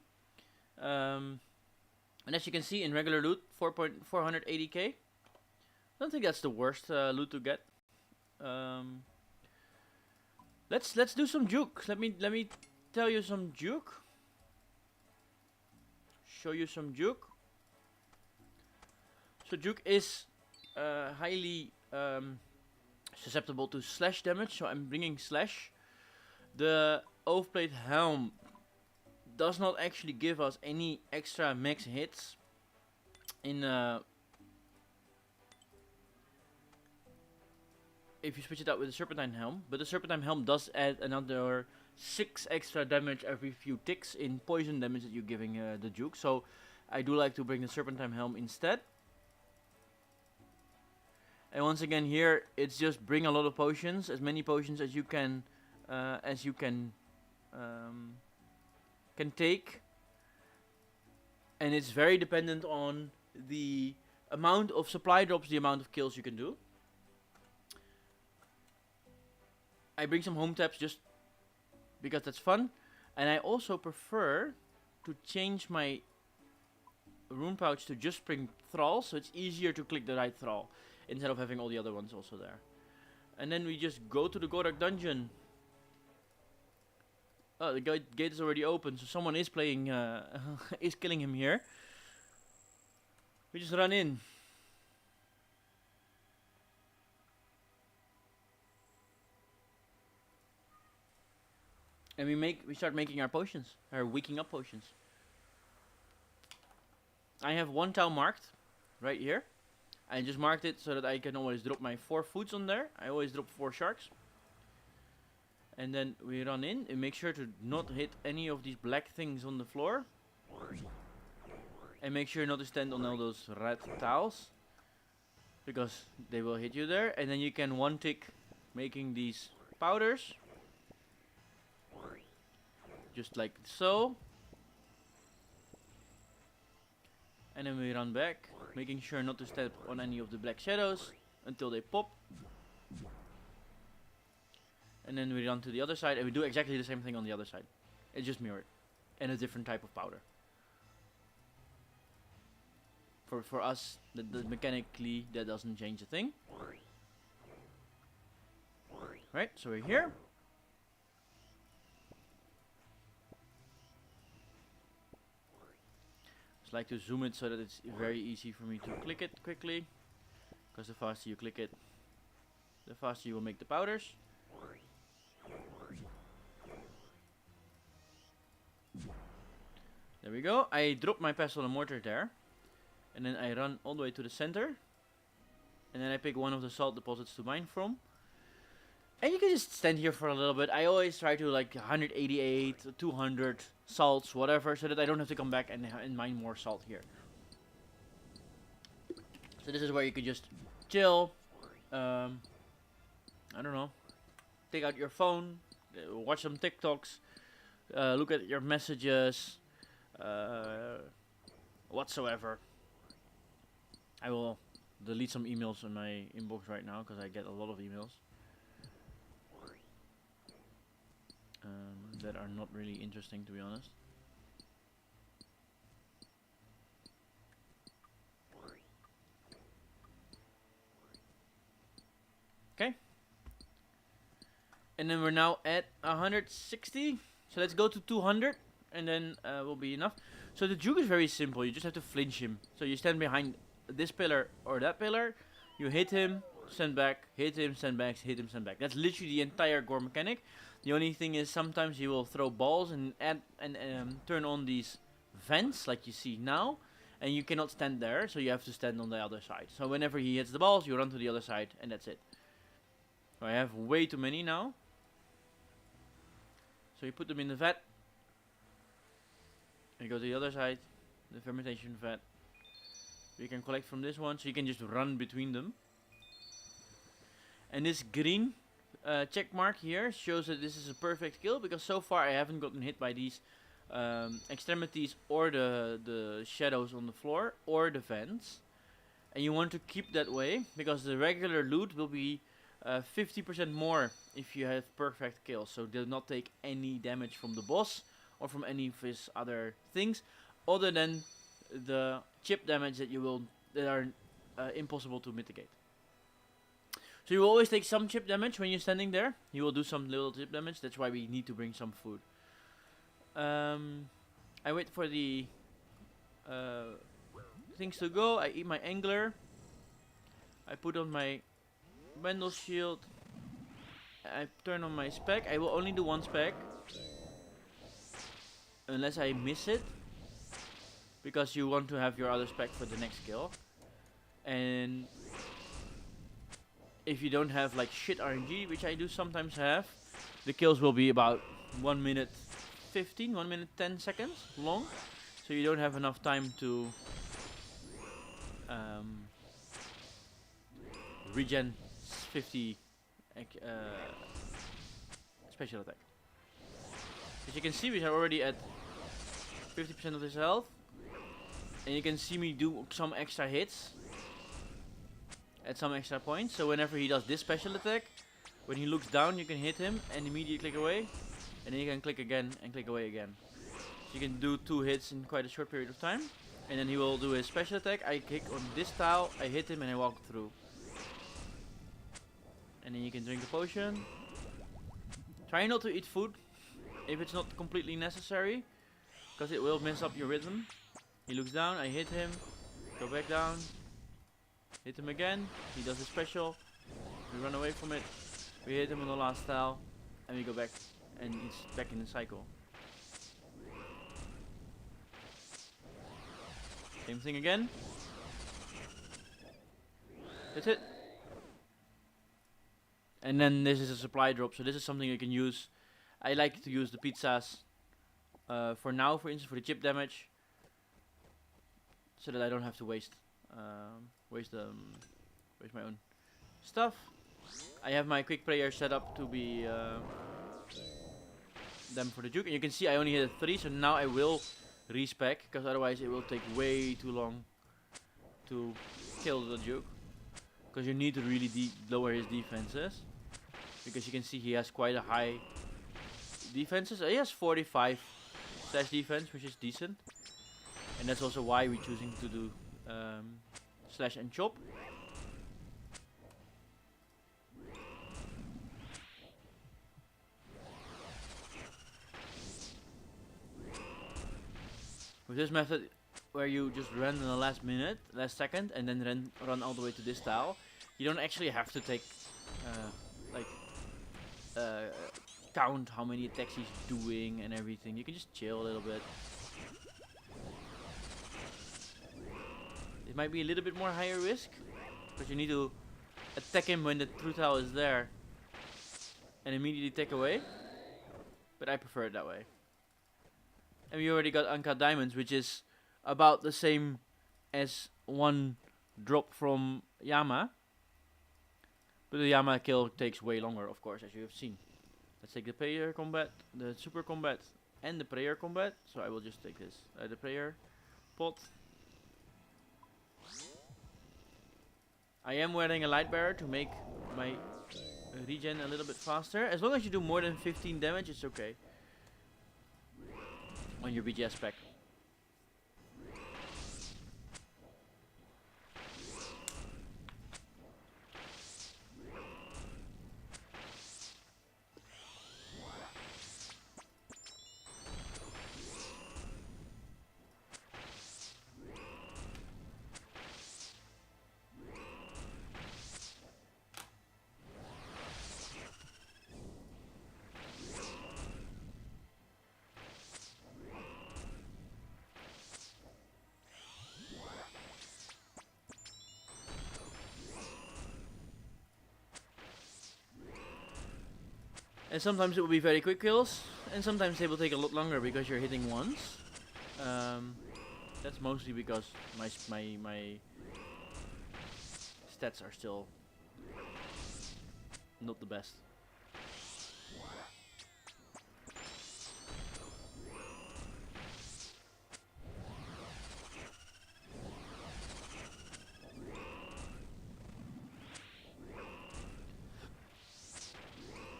And as you can see in regular loot, 480k. I don't think that's the worst loot to get. Let's do some juke. Let me tell you some juke. Show you some juke. So juke is highly susceptible to slash damage, so I'm bringing slash. The overplayed helm does not actually give us any extra max hits in if you switch it out with the serpentine helm, but the serpentine helm does add another 6 extra damage every few ticks in poison damage that you're giving the juke, so I do like to bring the serpentine helm instead. And once again here, it's just bring a lot of potions, as many potions as you can take. And it's very dependent on the amount of supply drops, the amount of kills you can do. I bring some home taps just because that's fun. And I also prefer to change my rune pouch to just bring thralls, so it's easier to click the right thrall instead of having all the other ones also there. And then we just go to the Gorak dungeon. Oh, the gate is already open, so someone is playing, is killing him here. We just run in. And we start making our potions, our waking up potions. I have one tile marked, right here. I just marked it so that I can always drop my 4 foods on there. I always drop 4 sharks. And then we run in and make sure to not hit any of these black things on the floor. And make sure not to stand on all those red tiles, because they will hit you there. And then you can one tick making these powders. Just like so. And then we run back, making sure not to step on any of the black shadows until they pop. And then we run to the other side and we do exactly the same thing on the other side. It's just mirrored. And a different type of powder. For us, mechanically, that doesn't change a thing. Right, so we're here. Just like to zoom it so that it's very easy for me to click it quickly. Because the faster you click it, the faster you will make the powders. There we go. I drop my pestle and mortar there. And then I run all the way to the center. And then I pick one of the salt deposits to mine from. And you can just stand here for a little bit. I always try to like 188, 200 salts, whatever, so that I don't have to come back and mine more salt here. So this is where you can just chill. I don't know. Take out your phone, watch some TikToks, look at your messages, whatsoever. I will delete some emails in my inbox right now because I get a lot of emails that are not really interesting, to be honest. Okay. And then we're now at 160. So let's go to 200 and then will be enough. So the juke is very simple. You just have to flinch him. So you stand behind this pillar or that pillar. You hit him, stand back, hit him, stand back, hit him, stand back. That's literally the entire gore mechanic. The only thing is sometimes he will throw balls and turn on these vents like you see now. And you cannot stand there, so you have to stand on the other side. So whenever he hits the balls, you run to the other side and that's it. I have way too many now. So you put them in the vat. And you go to the other side, the fermentation vat. You can collect from this one, so you can just run between them. And this green check mark here shows that this is a perfect kill, because so far I haven't gotten hit by these extremities or the shadows on the floor or the vents. And you want to keep that way, because the regular loot will be 50% more if you have perfect kills. So they'll not take any damage from the boss or from any of his other things, other than the chip damage that are impossible to mitigate. So you will always take some chip damage when you're standing there. You will do some little chip damage. That's why we need to bring some food. I wait for the things to go. I eat my angler. I put on my Wendell shield. I turn on my spec. I will only do one spec, unless I miss it, because you want to have your other spec for the next kill. And if you don't have like shit RNG, which I do sometimes have, the kills will be about 1 minute 15, 1 minute 10 seconds long. So you don't have enough time to regen 50 special attack. As you can see, we are already at 50% of his health. And you can see me do some extra hits at some extra points. So whenever he does this special attack, when he looks down, you can hit him and immediately click away. And then you can click again and click away again. So you can do 2 hits in quite a short period of time. And then he will do his special attack. I click on this tile, I hit him and I walk through. And then you can drink a potion. Try not to eat food if it's not completely necessary, because it will mess up your rhythm. He looks down, I hit him, go back down, hit him again, he does his special, we run away from it, we hit him on the last tile, and we go back, and it's back in the cycle. Same thing again. That's it. And then this is a supply drop, so this is something you can use. I like to use the pizzas for now, for instance, for the chip damage, so that I don't have to waste my own stuff. I have my quick prayer set up to be them for the juke, and you can see I only hit a 3, so now I will respec, because otherwise it will take way too long to kill the juke, because you need to really lower his defenses, because you can see he has quite a high defenses. He has 45 slash defense, which is decent, and that's also why we're choosing to do slash and chop. With this method, where you just run in the last second, and then run all the way to this tile, you don't actually have to take count how many attacks he's doing and everything. You can just chill a little bit. It might be a little bit more higher risk, but you need to attack him when the true tile is there and immediately take away. But I prefer it that way. And we already got uncut diamonds, which is about the same as 1 drop from Yama. But the Yama kill takes way longer, of course, as you have seen. Let's take the prayer combat, the super combat, and the prayer combat. So I will just take this, the prayer pot. I am wearing a light bearer to make my regen a little bit faster. As long as you do more than 15 damage, it's okay on your BGS spec. And sometimes it will be very quick kills, and sometimes they will take a lot longer because you're hitting once. That's mostly because my stats are still not the best.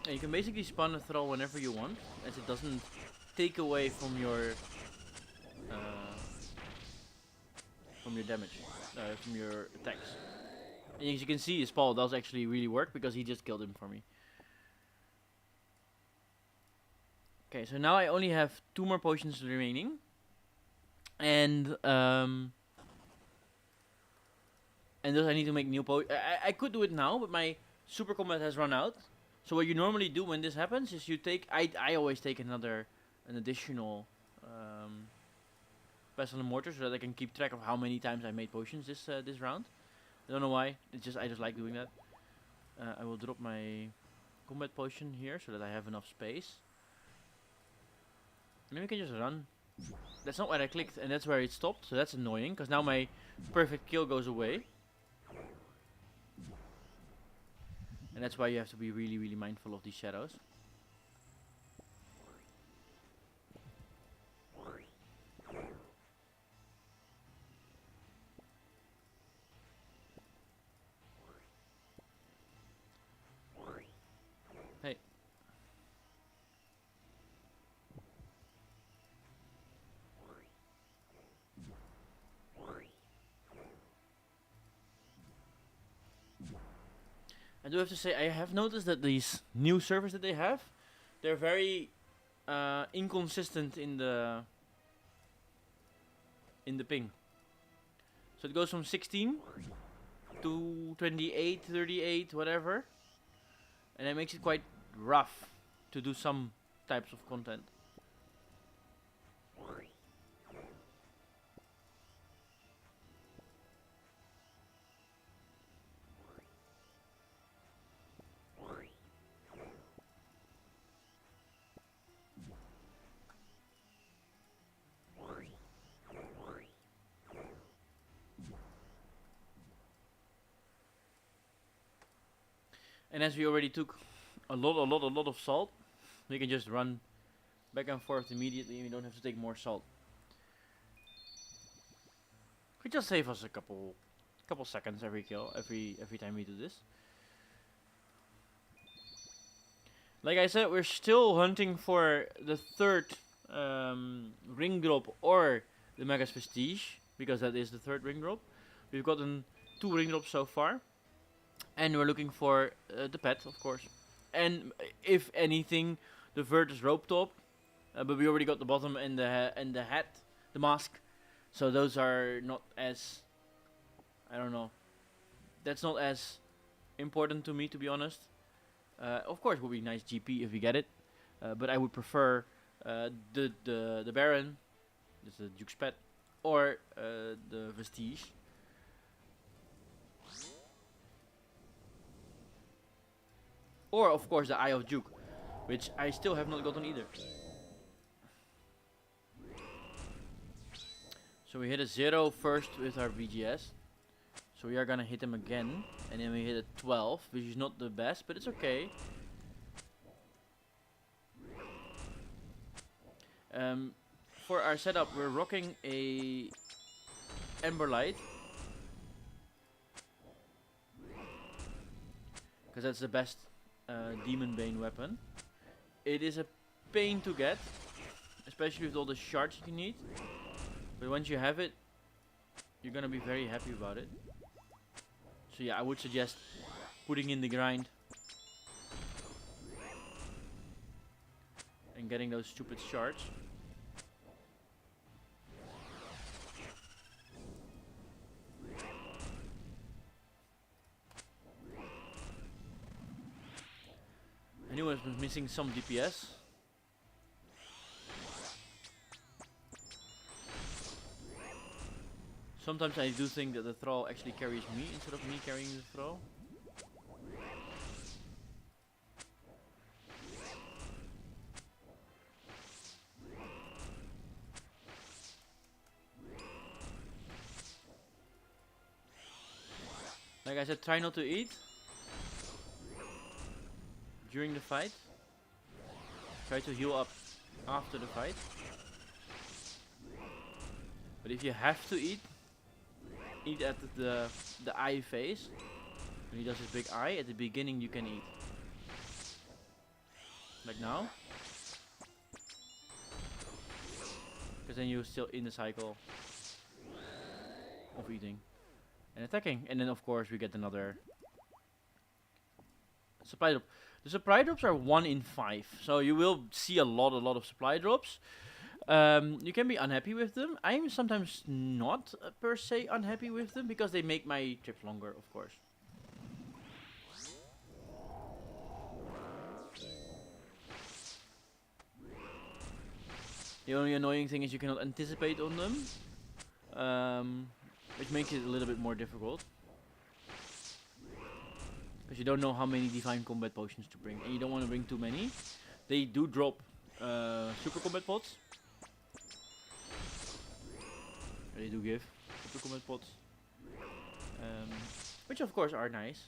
And you can basically spawn a throw whenever you want, as it doesn't take away from your damage, from your attacks. And as you can see, his Paul does actually really work because he just killed him for me. Okay, so now I only have 2 more potions remaining, and those I need to make new potions. I could do it now, but my super combat has run out. So what you normally do when this happens is you take. I always take an additional pestle and mortar so that I can keep track of how many times I made potions this round. I don't know why. I just like doing that. I will drop my combat potion here so that I have enough space. And then we can just run. That's not what I clicked, and that's where it stopped. So that's annoying because now my perfect kill goes away. And that's why you have to be really, really mindful of these shadows. Hey. I do have to say, I have noticed that these new servers that they have, they're very inconsistent in the ping. So it goes from 16 to 28, 38, whatever, and that makes it quite rough to do some types of content. And as we already took a lot of salt, we can just run back and forth immediately, and we don't have to take more salt. Could just save us a couple seconds every kill, every time we do this. Like I said, we're still hunting for the 3rd ring drop or the Mega's Prestige, because that is the 3rd ring drop. We've gotten 2 ring drops so far. And we're looking for the pet, of course. And if anything, the Virtus rope top. But we already got the bottom and the hat, the mask. So those are not as, I don't know. That's not as important to me, to be honest. Of course, it would be nice GP if we get it. But I would prefer the Baron, that's the Duke's pet, or the Vestige. Or, of course, the Eye of Duke, which I still have not gotten either. So we hit a 0 first with our VGS. So we are gonna hit him again. And then we hit a 12, which is not the best, but it's okay. For our setup, we're rocking a Ember Light. Because that's the best Demon Bane weapon. It is a pain to get, especially with all the shards you need. But once you have it, you're gonna be very happy about it. So yeah, I would suggest putting in the grind and getting those stupid shards. I knew I was missing some DPS. Sometimes I do think that the thrall actually carries me instead of me carrying the thrall. Like I said, try not to eat during the fight. Try to heal up after the fight. But if you have to eat at the eye phase. When he does his big eye, at the beginning you can eat. Like now. Because then you're still in the cycle of eating and attacking. And then of course we get another supply drop. The supply drops are 1 in 5. So you will see a lot of supply drops. You can be unhappy with them. I'm sometimes not per se unhappy with them because they make my trips longer, of course. The only annoying thing is you cannot anticipate on them, which makes it a little bit more difficult. Because you don't know how many divine combat potions to bring, and you don't want to bring too many. They do drop super combat pots. They do give super combat pots, which of course are nice.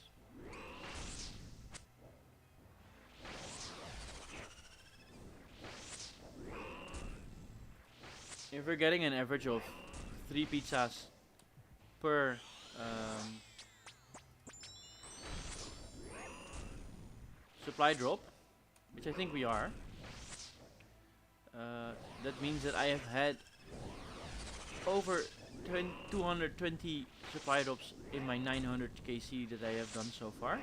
If we're getting an average of 3 pizzas per supply drop, which I think we are, that means that I have had over 220 supply drops in my 900 KC that I have done so far.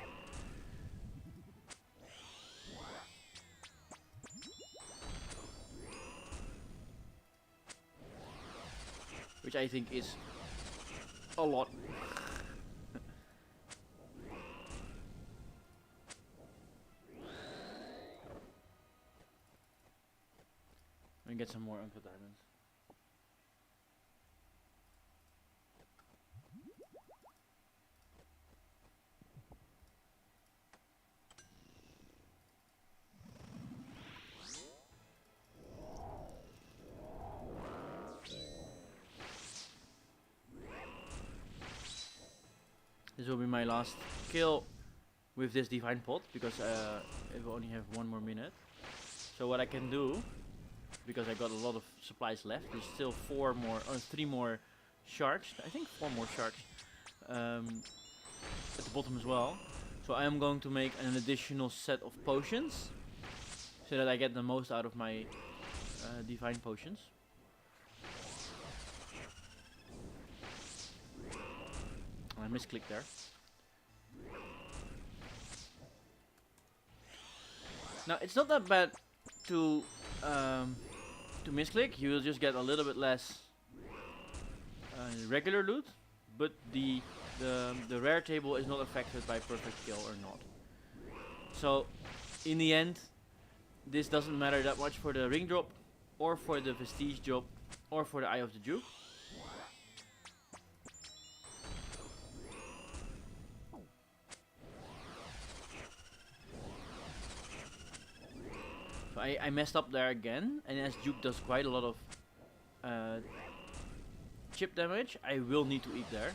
Which I think is a lot. Let me get some more uncut diamonds. This will be my last kill with this divine pot because it will only have 1 more minute. So what I can do, because I got a lot of supplies left, there's still 3 more sharks. I think 4 more sharks at the bottom as well. So I am going to make an additional set of potions so that I get the most out of my divine potions. I misclicked there. Now it's not that bad to misclick. You will just get a little bit less regular loot, but the rare table is not affected by perfect kill or not. So in the end, this doesn't matter that much for the ring drop, or for the prestige drop, or for the Eye of the Duke. So I messed up there again, and as Duke does quite a lot of chip damage, I will need to eat there.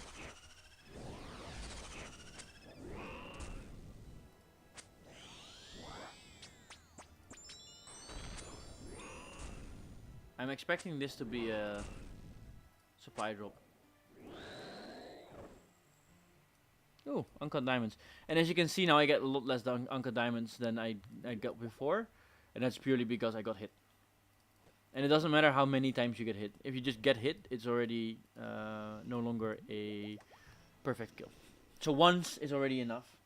I'm expecting this to be a supply drop. Oh, uncut diamonds. And as you can see now, I get a lot less uncut diamonds than I got before. And that's purely because I got hit. And it doesn't matter how many times you get hit. If you just get hit, it's already no longer a perfect kill. So once is already enough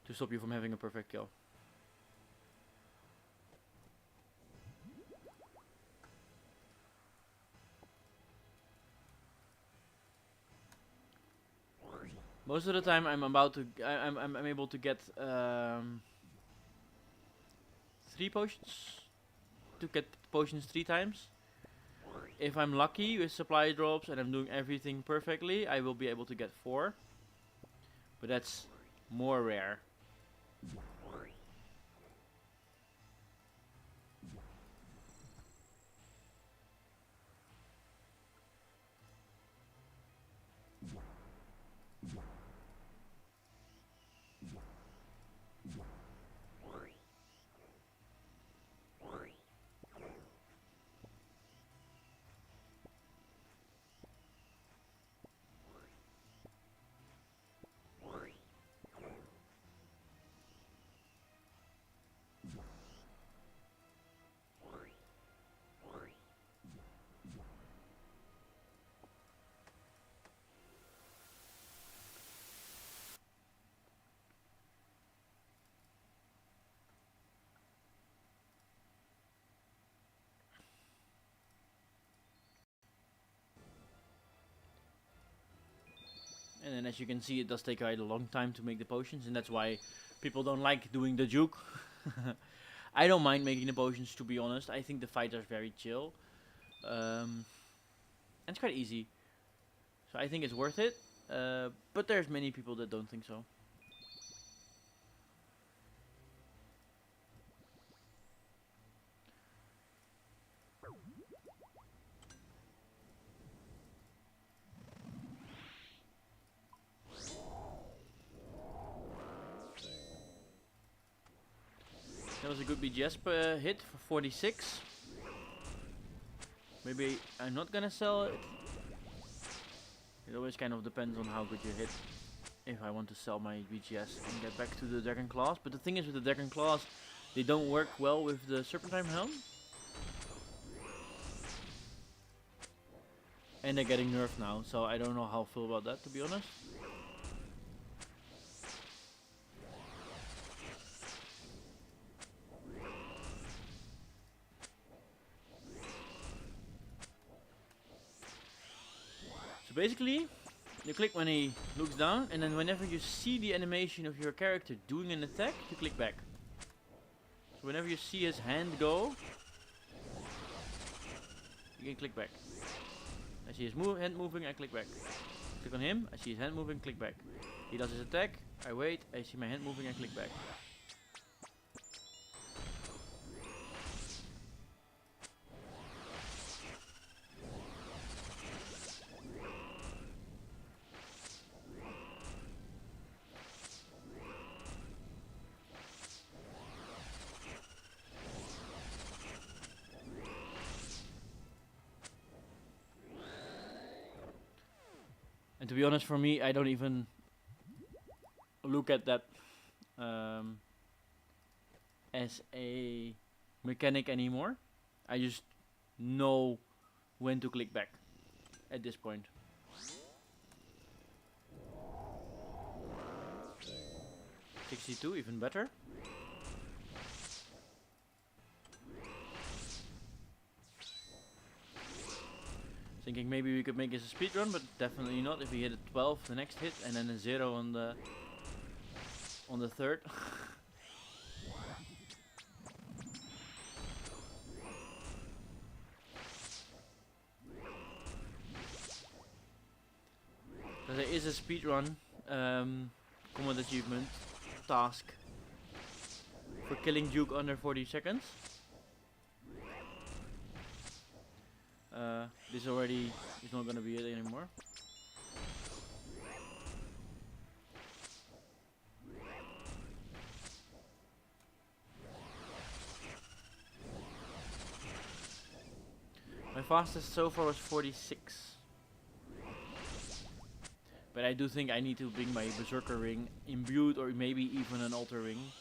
to stop you from having a perfect kill. Most of the time, I'm able to get 3 potions. To get potions 3 times. If I'm lucky with supply drops and I'm doing everything perfectly, I will be able to get 4. But that's more rare. And then as you can see, it does take quite a long time to make the potions, and that's why people don't like doing the juke. I don't mind making the potions, to be honest. I think the fights are very chill. And it's quite easy. So I think it's worth it. But there's many people that don't think so. That was a good BGS hit for 46. Maybe I'm not gonna sell it. It always kind of depends on how good you hit. If I want to sell my BGS and get back to the Dragon Claws. But the thing is with the Dragon Claws, they don't work well with the Serpentine Helm. And they're getting nerfed now, so I don't know how I feel about that, to be honest. So basically, you click when he looks down, and then whenever you see the animation of your character doing an attack, you click back. So whenever you see his hand go, you can click back. I see his hand moving, I click back. Click on him, I see his hand moving, click back. He does his attack, I wait, I see my hand moving, I click back. And to be honest, for me, I don't even look at that as a mechanic anymore. I just know when to click back at this point. $62, even better. Thinking maybe we could make this a speed run, but definitely not. If we hit a 12 the next hit and then a 0 on the third. So there is a speed run command achievement task for killing Duke under 40 seconds. This already is not gonna be it anymore. My fastest so far was 46. But I do think I need to bring my Berserker ring imbued, or maybe even an altar ring.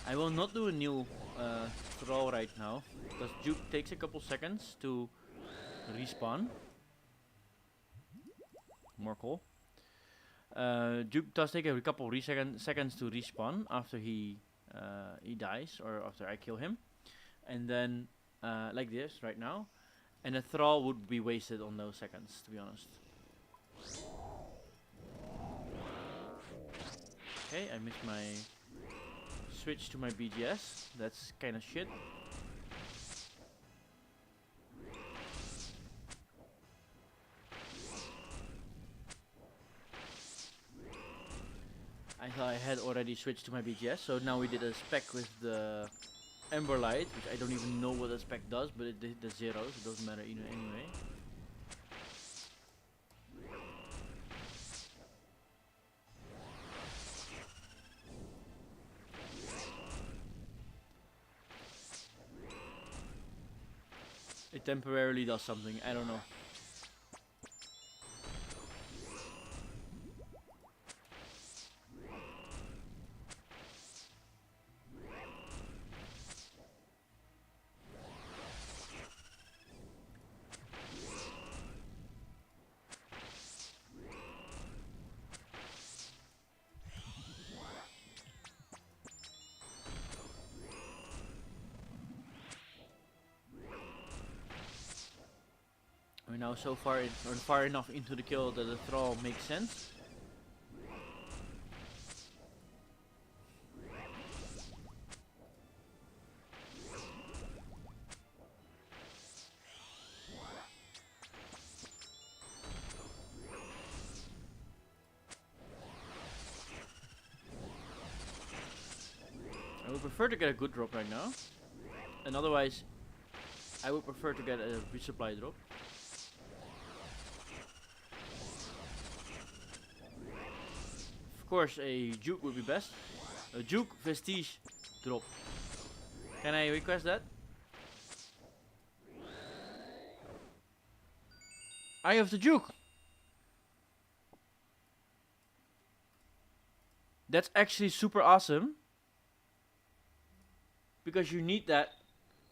I will not do a new throw right now, because Duke takes a couple seconds to respawn. More cool. Duke does take a couple seconds to respawn after he dies, or after I kill him. And then, like this, right now. And a thrall would be wasted on those seconds, to be honest. Okay, I missed my switch to my BGS. That's kind of shit. I thought I had already switched to my BGS, so now we did a spec with the Ember Light, which I don't even know what that spec does, but it did the zeros, it doesn't matter anyway. It temporarily does something, I don't know. now so far or far enough into the kill that the thrall makes sense. I would prefer to get a good drop right now, and otherwise I would prefer to get a resupply drop. Of course, a juke would be best. A juke vestige drop. Can I request that? Eye of the Juke. That's actually super awesome, because you need that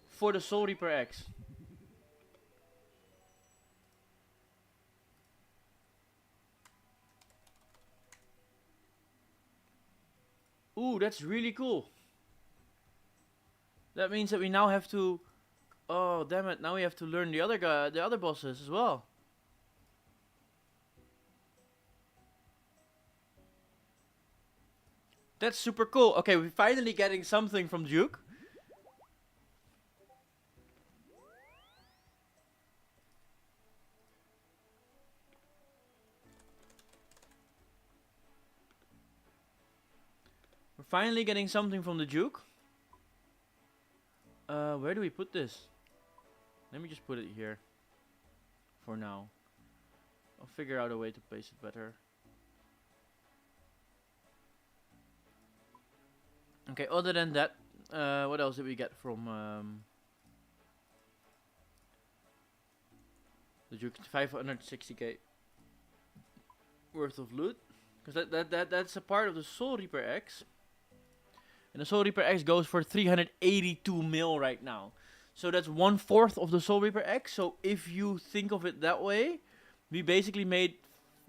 for the Soul Reaper X. Ooh, that's really cool. That means that we now have to... Oh, damn it. Now we have to learn the other bosses as well. That's super cool. Okay, we're finally getting something from Duke. We're finally getting something from the Duke. Where do we put this? Let me just put it here. For now. I'll figure out a way to place it better. Okay, other than that, what else did we get from the Duke? 560k worth of loot, because that's a part of the Soul Reaper X, and the Soul Reaper X goes for 382 mil right now. So that's 1/4 of the Soul Reaper X. So if you think of it that way, we basically made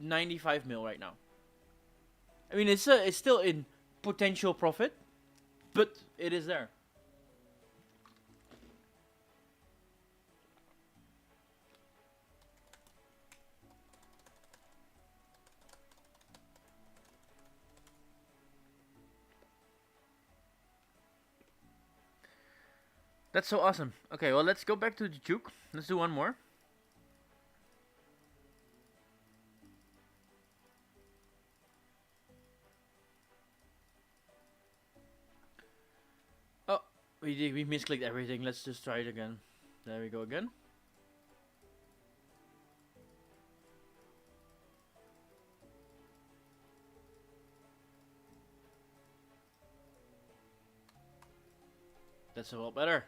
95 mil right now. I mean, it's still in potential profit, but it is there. That's so awesome. Okay, well, let's go back to the Juke. Let's do one more. Oh, we misclicked everything. Let's just try it again. There we go again. That's a lot better.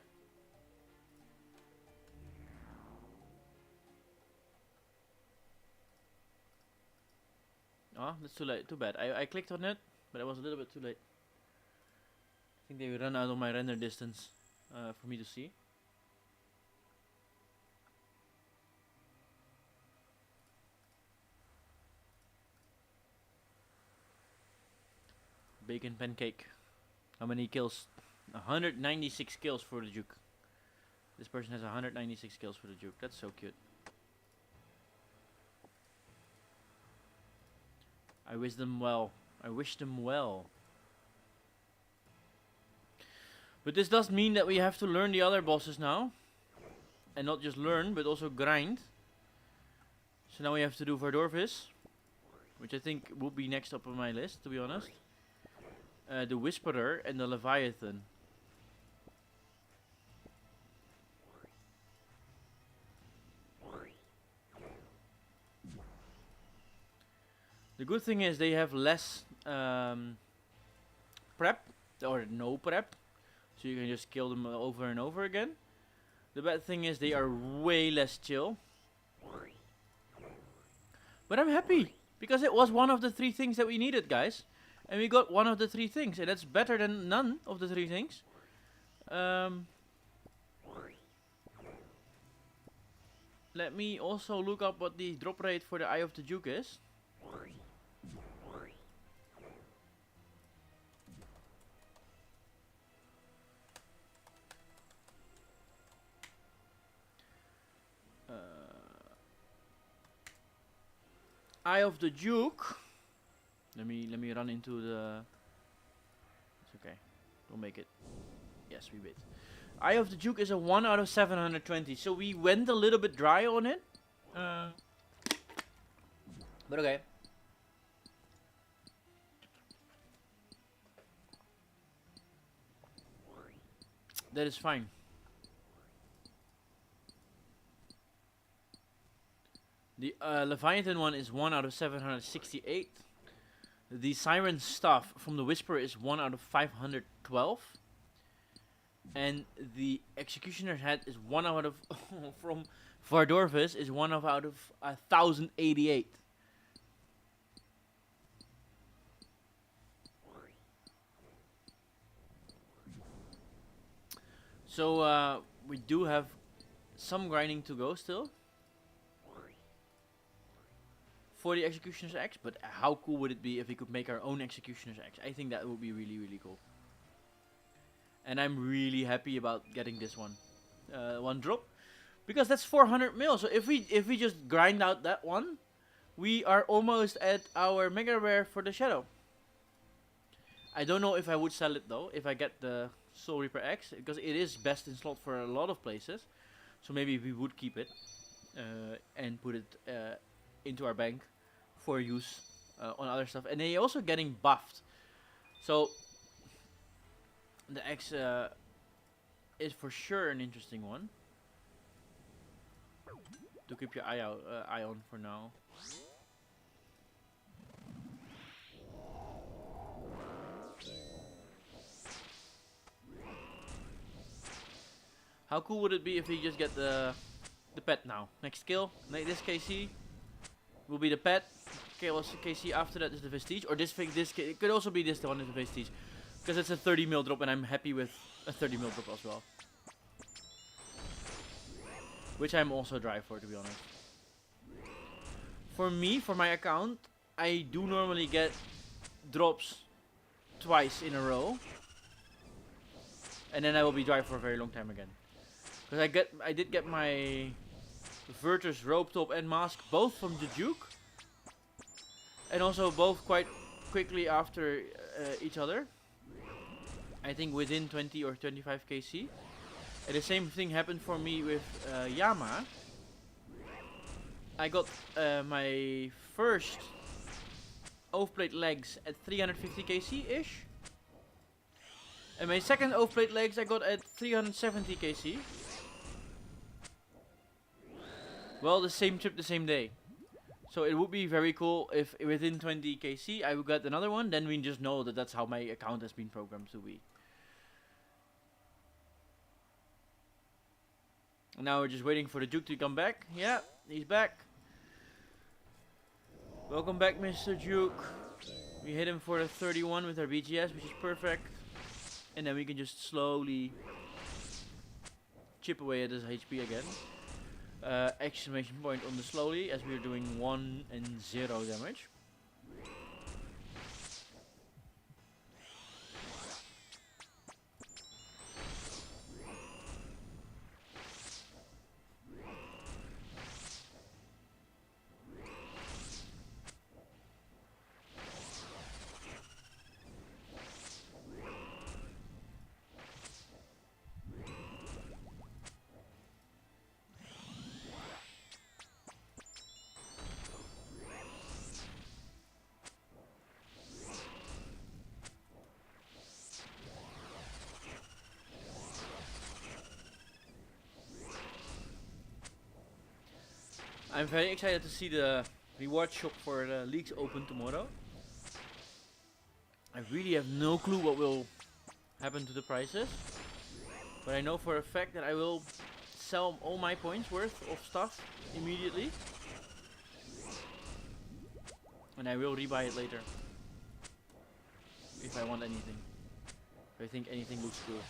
Oh, that's too late. Too bad. I clicked on it, but it was a little bit too late. I think they run out of my render distance for me to see. Bacon pancake. How many kills? 196 kills for the Duke. This person has 196 kills for the Duke. That's so cute. I wish them well. I wish them well. But this does mean that we have to learn the other bosses now. And not just learn, but also grind. So now we have to do Verdorvis, which I think will be next up on my list, to be honest. The Whisperer and the Leviathan. The good thing is they have less prep, or no prep, so you can just kill them over and over again. The bad thing is they are way less chill. But I'm happy, because it was one of the 3 things that we needed, guys. And we got one of the 3 things, and that's better than none of the 3 things. Let me also look up what the drop rate for the Eye of the Duke is. Eye of the Duke. Let me run into the. It's okay. We'll make it. Yes, we did. Eye of the Duke is a 1 out of 720. So we went a little bit dry on it. But okay. That is fine. The Leviathan one is 1 out of 768. The Siren Stuff from the Whisperer is 1 out of 512. And the Executioner's Head is 1 out of from Vardorvis is 1 out of 1088. So we do have some grinding to go still for the Executioner's Axe, but how cool would it be if we could make our own Executioner's Axe? I think that would be really, really cool. And I'm really happy about getting this one drop, because that's 400 mil. So if we just grind out that one, we are almost at our mega rare for the Shadow. I don't know if I would sell it though, if I get the Soul Reaper X, because it is best in slot for a lot of places. So maybe we would keep it and put it into our bank for use on other stuff. And they're also getting buffed. So the X is for sure an interesting one to keep your eye on for now. How cool would it be if we just get the pet now? Next skill, this KC will be the pet. KC after that is the Vestige, or this it could also be this the one is the Vestige, because it's a 30 mil drop, and I'm happy with a 30 mil drop as well, which I'm also dry for, to be honest. For me, for my account, I do normally get drops twice in a row, and then I will be dry for a very long time again. Because I did get my Virtus Rope Top and Mask both from the Duke, and also both quite quickly after each other. I think within 20 or 25 KC. And the same thing happened for me with Yama. I got my first Oathblade legs at 350 KC ish. And my second Oathblade legs I got at 370 KC. Well, the same trip, the same day. So it would be very cool if within 20 KC I would get another one. Then we just know that that's how my account has been programmed to be. Now we're just waiting for the Duke to come back. Yeah, he's back. Welcome back, Mr. Duke. We hit him for the 31 with our BGS, which is perfect. And then we can just slowly chip away at his HP again. Exclamation point on the slowly, as we are doing 1 and 0 damage. I'm very excited to see the reward shop for the leagues open tomorrow. I really have no clue what will happen to the prices, but I know for a fact that I will sell all my points worth of stuff immediately, and I will rebuy it later if I want anything. If I think anything looks cool.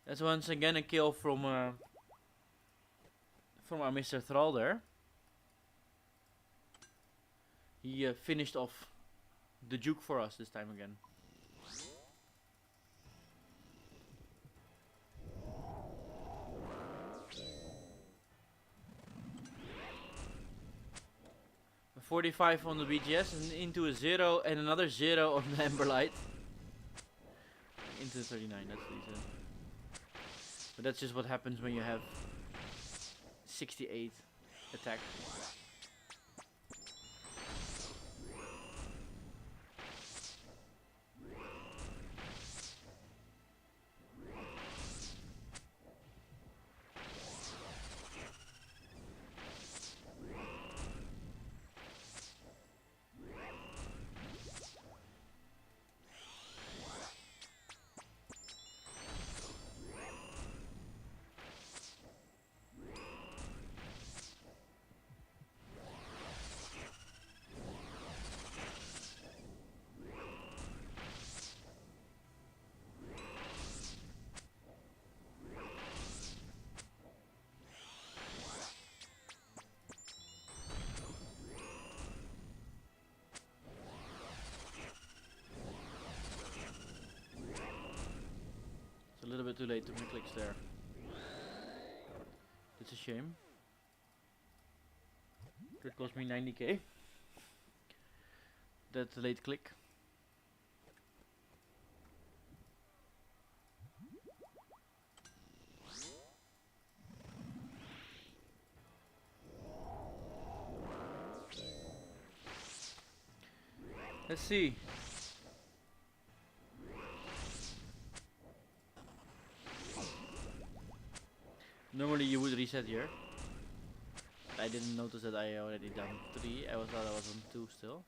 That's once again a kill from our Mr. Thrall there. He finished off the Duke for us this time again. 45 on the BGS and into a 0 and another 0 on the Emberlight. Into the 39, that's decent. But that's just what happens when you have 68 attack. A little bit too late to make clicks there. It's a shame. It cost me 90k. That late click. Let's see. Normally you would reset here. I didn't notice that I already done 3. I thought I was on 2 still.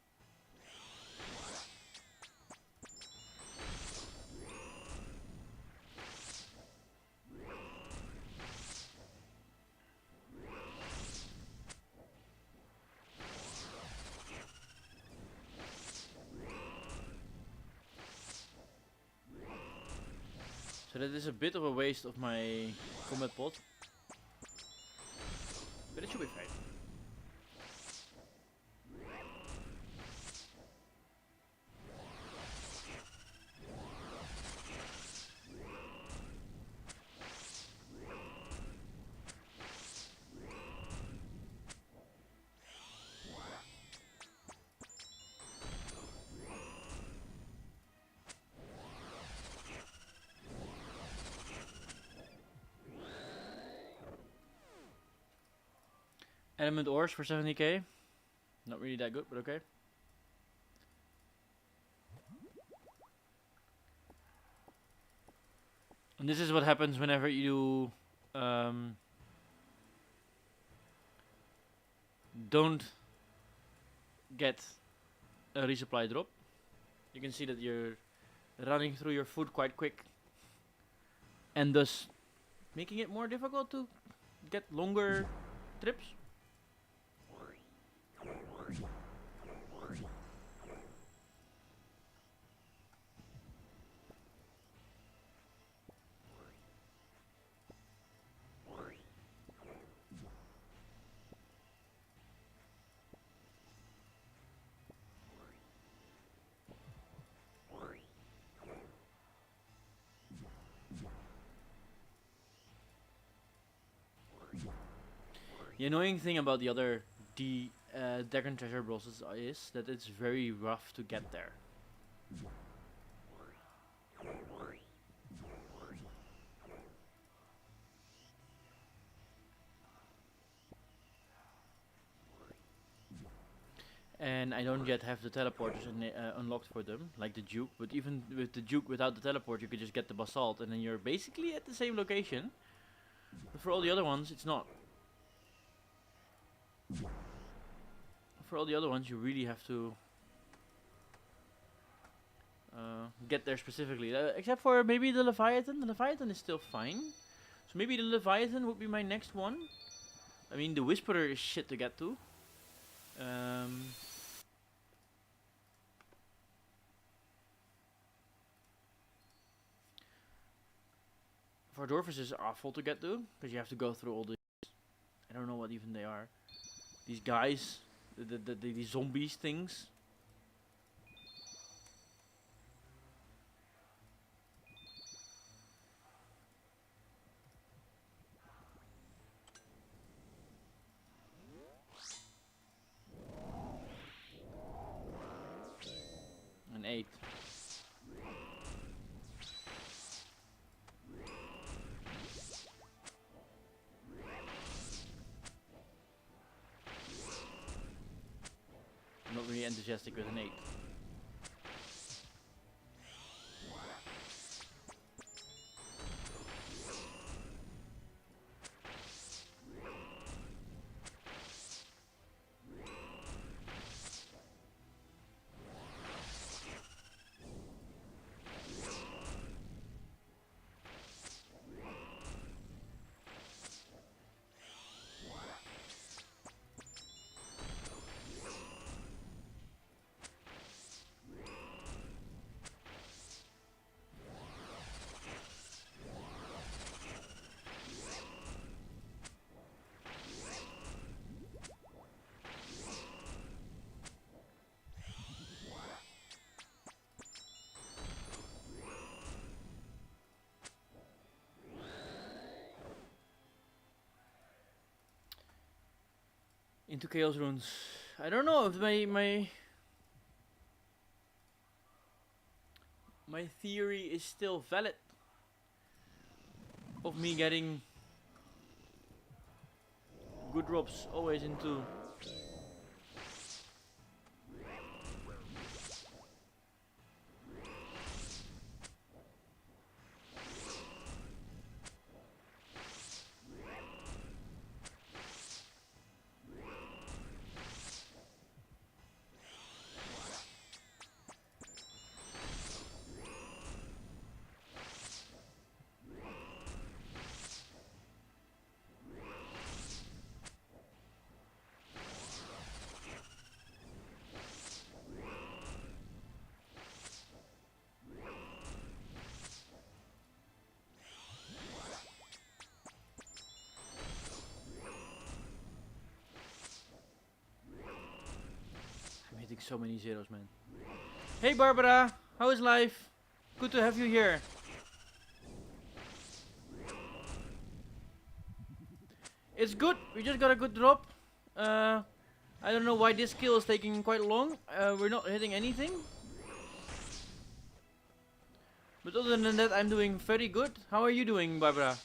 So that is a bit of a waste of my combat pot. But it should be fine. Element ores for 70k. Not really that good, but okay. And this is what happens whenever you don't get a resupply drop. You can see that you're running through your food quite quick, and thus making it more difficult to get longer trips. The annoying thing about the other Dragon Treasure bosses is that it's very rough to get there. And I don't yet have the teleporters unlocked for them, like the Duke. But even with the Duke without the teleport, you could just get the basalt, and then you're basically at the same location. But for all the other ones, it's not. For all the other ones, you really have to get there specifically. Except for maybe the Leviathan. The Leviathan is still fine. So maybe the Leviathan would be my next one. I mean, the Whisperer is shit to get to. For Dorfus is awful to get to, because you have to go through all the... I don't know what even they are. These guys, the zombies things. an 8. I'm not really enthusiastic with an 8. Into Chaos Runes. I don't know if my theory is still valid of me getting good drops always into hitting so many zeros, man. Hey Barbara, how is life? Good to have you here. It's good, we just got a good drop. I don't know why this kill is taking quite long. We're not hitting anything. But other than that, I'm doing very good. How are you doing, Barbara?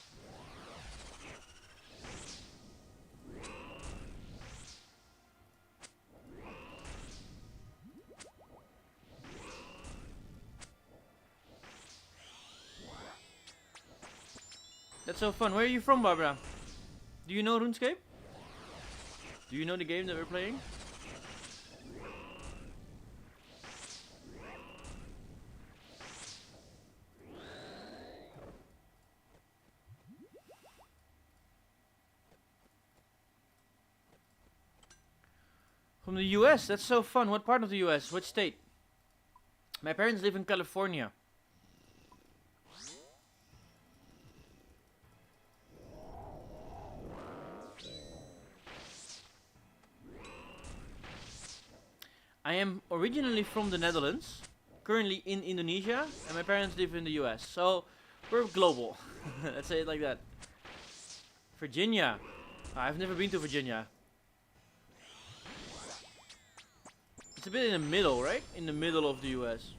That's so fun. Where are you from, Barbara? Do you know RuneScape? Do you know the game that we're playing? From the US? That's so fun. What part of the US? Which state? My parents live in California. I am originally from the Netherlands, currently in Indonesia, and my parents live in the US. So, we're global. Let's say it like that. Virginia. I've never been to Virginia. It's a bit in the middle, right? In the middle of the US.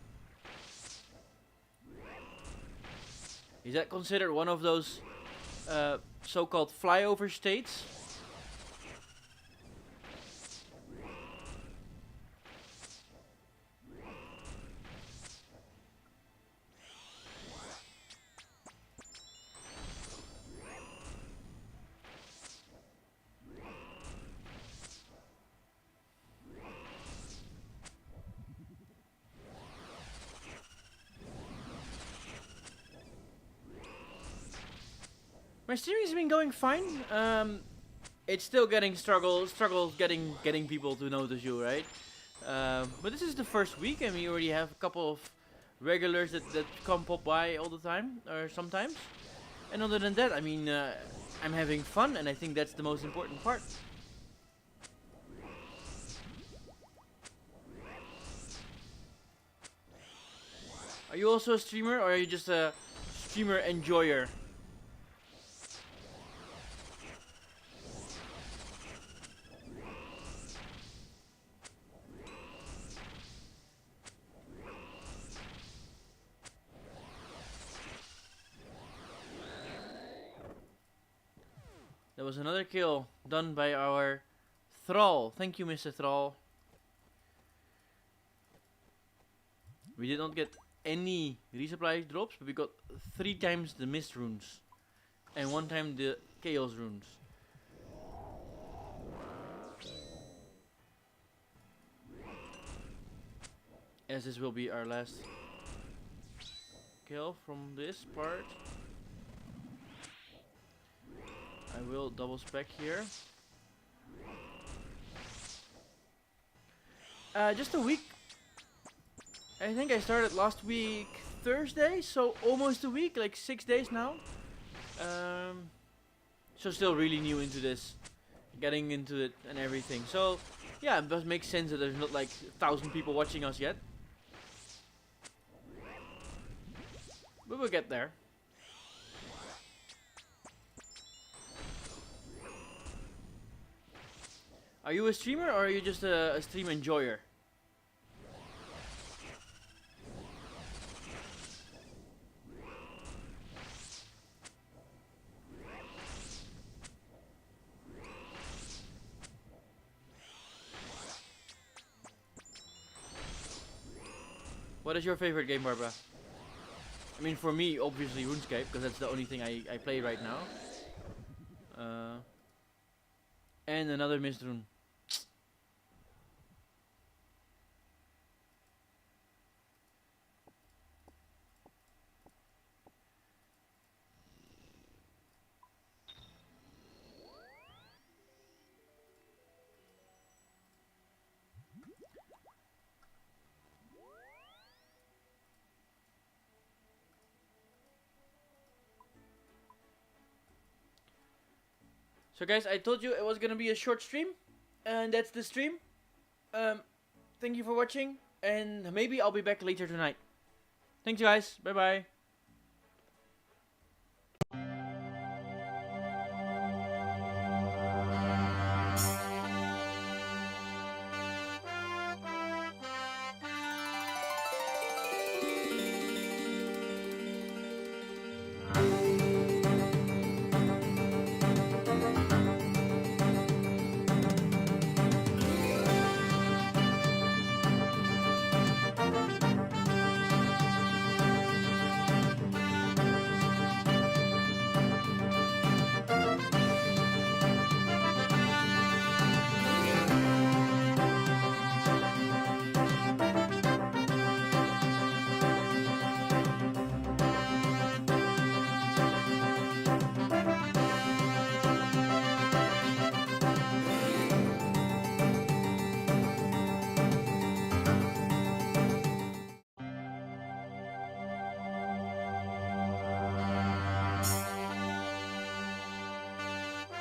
Is that considered one of those so-called flyover states? My streaming's been going fine. It's still getting struggle getting people to notice you, right? But this is the first week, and we already have a couple of regulars that come pop by all the time, or sometimes. And other than that, I mean, I'm having fun, and I think that's the most important part. Are you also a streamer, or are you just a streamer enjoyer? was another kill done by our Thrall. Thank you, Mr. Thrall. We did not get any resupply drops, but we got 3 times the mist runes. And 1 time the chaos runes. As this will be our last kill from this part. I will double spec here. Just a week. I think I started last week Thursday, so almost a week, like 6 days now. So still really new into this, getting into it and everything. So yeah, it does make sense that there's not like 1,000 people watching us yet. But we'll get there. Are you a streamer or are you just a stream enjoyer? What is your favorite game, Barbara? I mean, for me, obviously RuneScape, because that's the only thing I play right now. And another mist rune. So guys, I told you it was gonna be a short stream, and that's the stream. Thank you for watching, and maybe I'll be back later tonight. Thanks guys, bye bye.